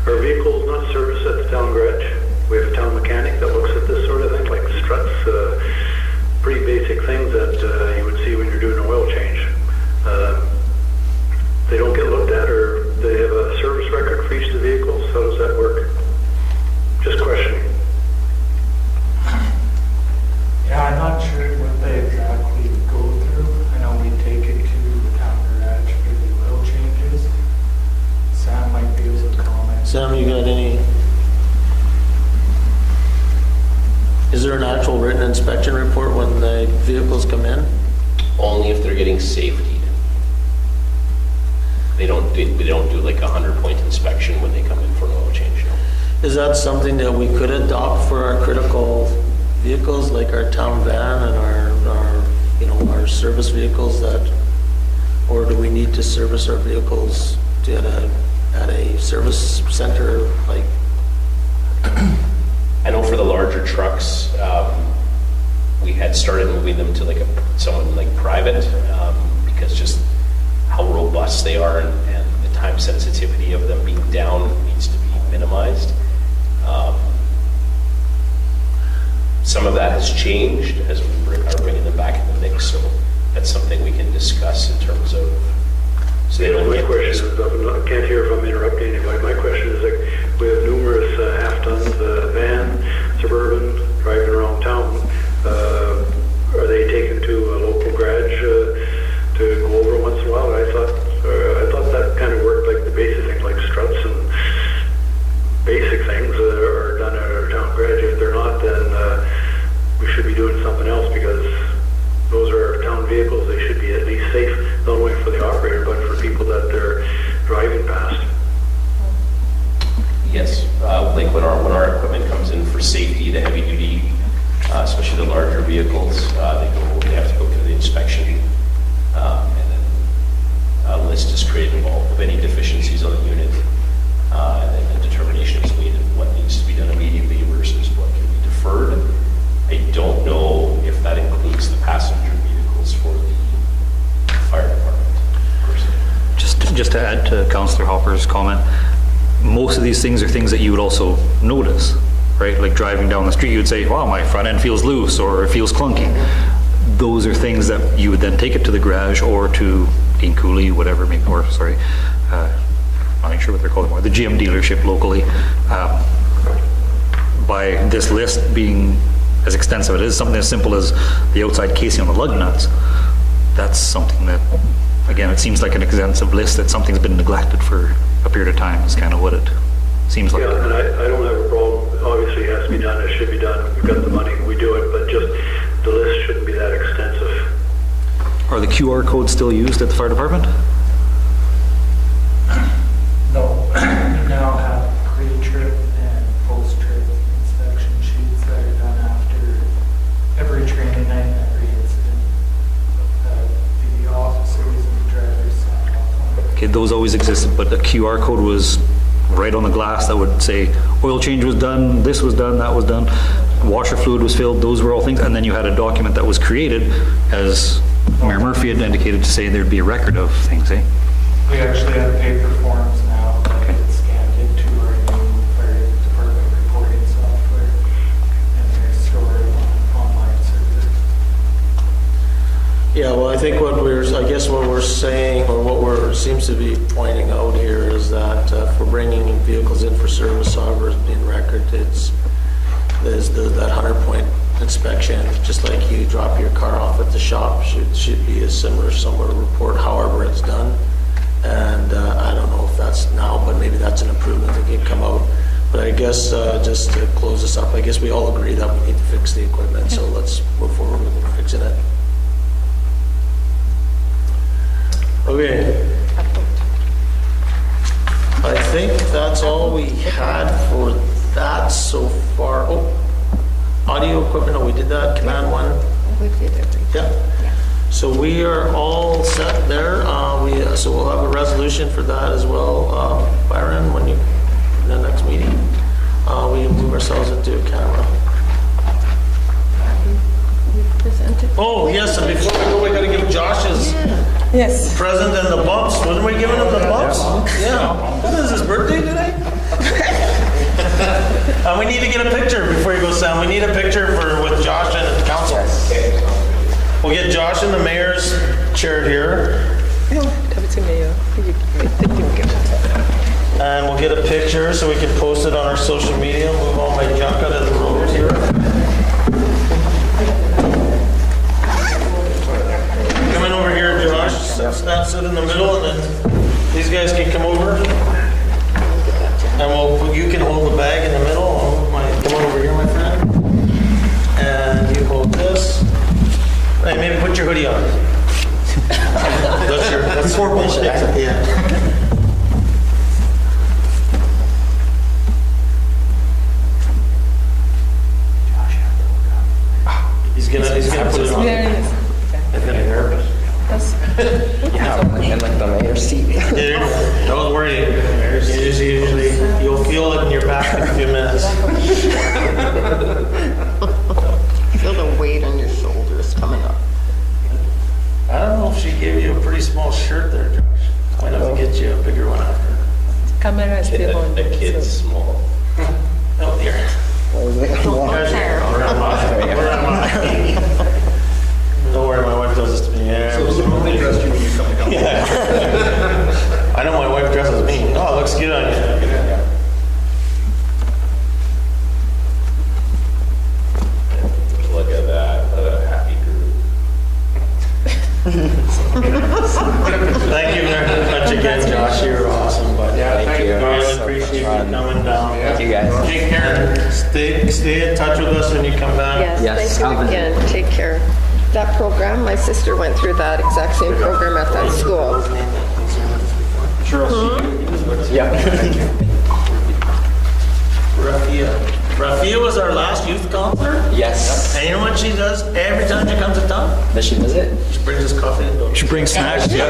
Are vehicles not serviced at the town garage? We have a town mechanic that looks at this sort of thing, like struts, pretty basic things that you would see when you're doing an oil change. They don't get looked at, or they have a service record for each of the vehicles? How does that work? Just questioning. Yeah, I'm not sure what they exactly go through. I know we take it to the town garage for the oil changes. Sam might be able to comment. Sam, you got any? Is there an actual written inspection report when the vehicles come in? Only if they're getting safetied. They don't do like a 100-point inspection when they come in for an oil change. No. Is that something that we could adopt for our critical vehicles, like our town van and our service vehicles, or do we need to service our vehicles at a service center, like? I know for the larger trucks, we had had started moving them to like someone like private, because just how robust they are and the time sensitivity of them being down needs to be minimized. Some of that has changed as we are bringing them back in the mix, so that's something we can discuss in terms of. So they don't My get question is, I can't hear if I'm interrupting anybody. My question is, like, we have numerous half-tons, van, Suburban, driving around town. Are they taken to a local garage to go over once in a while? I thought that kind of worked like the basic things like struts and basic things are done at our town garage. If they're not, then we should be doing something else, because those are our town vehicles. They should be at least safe, not only for the operator, but for people that they're driving past. Yes, like when our equipment comes in for safety, the heavy duty, especially the larger vehicles, they have to go through the inspection, and then a list is created of any deficiencies on the unit, and then the determination is made of what needs to be done immediately versus what can be deferred. I don't know if that includes the passenger vehicles for the fire department. Just to add to Councillor Hopper's comment, most of these things are things that you would also notice, right? Like driving down the street, you would say, wow, my front end feels loose or it feels clunky. Those are things that you would then take it to the garage or to Dean Cooley, whatever, I'm not sure what they're called anymore, the GM dealership locally. By this list being as extensive, it is something as simple as the outside casing on the lug nuts. That's something that, again, it seems like an extensive list that something's been neglected for a period of time is kind of what it seems like. Yeah, and I don't have a problem. Obviously, it has to be done. It should be done. We've got the money. We do it, but just the list shouldn't be that extensive. Are the QR codes still used at the fire department? No, we now have pre-trip and post-trip inspection sheets that are done after every training night and every incident. The officers and the drivers sign off on it. Okay, those always existed, but the QR code was right on the glass that would say oil change was done, this was done, that was done, washer fluid was filled, those were all things, and then you had a document that was created, as Mayor Murphy had indicated, to say there'd be a record of things, eh? We actually have paper forms now that get scanned into our new fire department reporting software, and they're stored on online servers. Yeah, well, I think what we're saying, or what seems to be pointing out here is that if we're bringing vehicles in for service, however it's being recorded, there's that 100-point inspection, just like you drop your car off at the shop, should be a similar report, however it's done. And I don't know if that's now, but maybe that's an improvement that could come out. But I guess just to close this up, I guess we all agree that we need to fix the equipment, so let's move forward with fixing it. Okay. I think that's all we had for that so far. Oh, audio equipment, we did that, command one. We did everything. Yeah. So we are all set there. So we'll have a resolution for that as well, Byron, in the next meeting. We move ourselves into a camera. Presented. Oh, yes, and before we go, we gotta give Josh's Yes. present and the bumps. Wasn't we giving him the bumps? Yeah. What is his birthday today? And we need to get a picture before you go, Sam. We need a picture with Josh and the council. We'll get Josh in the mayor's chair here. And we'll get a picture so we can post it on our social media. Move all my junk out of the road here. Come in over here, Josh. Sit in the middle, and then these guys can come over. And you can hold the bag in the middle. Come on over here, my friend. And you hold this. Hey, maybe put your hoodie on. That's for bullshit. Yeah. He's gonna put it on. There it is. I'm gonna nervous. Yeah, and like the mayor's seat. Don't worry. You'll feel it in your back in a few minutes. Feel the weight on your shoulders. Christmas coming up. I don't know if she gave you a pretty small shirt there, Josh. Might have to get you a bigger one after. Camera is still on. The kid's small. Oh, here. Guys, here. Don't worry, my wife does this to me. Yeah, So only dressed you when you come to council. I know my wife dresses me. Oh, it looks good on you. Look at that, what a happy group. Thank you very much again, Josh. You were awesome, but Thank you. really appreciate you coming down. Thank you, guys. Take care. Stay in touch with us when you come back. Yes, thank you again. Take care. That program, my sister went through that exact same program at that school. Rafia was our last youth counselor. Yes. And you know what she does every time she comes to town? Does she visit? She brings us coffee and donuts. Should bring snacks, yeah.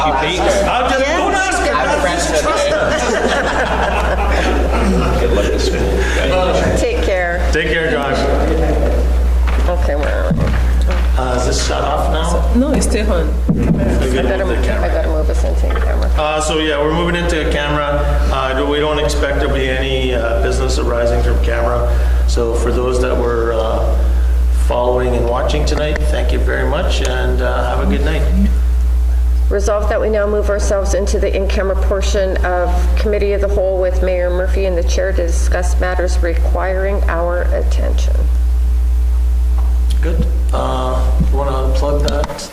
I'll ask her. I'll just don't ask her. I'm friends with Trust her. her. Good luck at school. Take care. Take care, Josh. Okay, where are we? Is this shut off now? No, it's still on. I gotta move us into camera. So yeah, we're moving into a camera. We don't expect there'll be any business arising from camera. So for those that were following and watching tonight, thank you very much and have a good night. Resolved that we now move ourselves into the in-camera portion of Committee of the Whole with Mayor Murphy and the Chair to discuss matters requiring our attention. Good. Want to unplug that?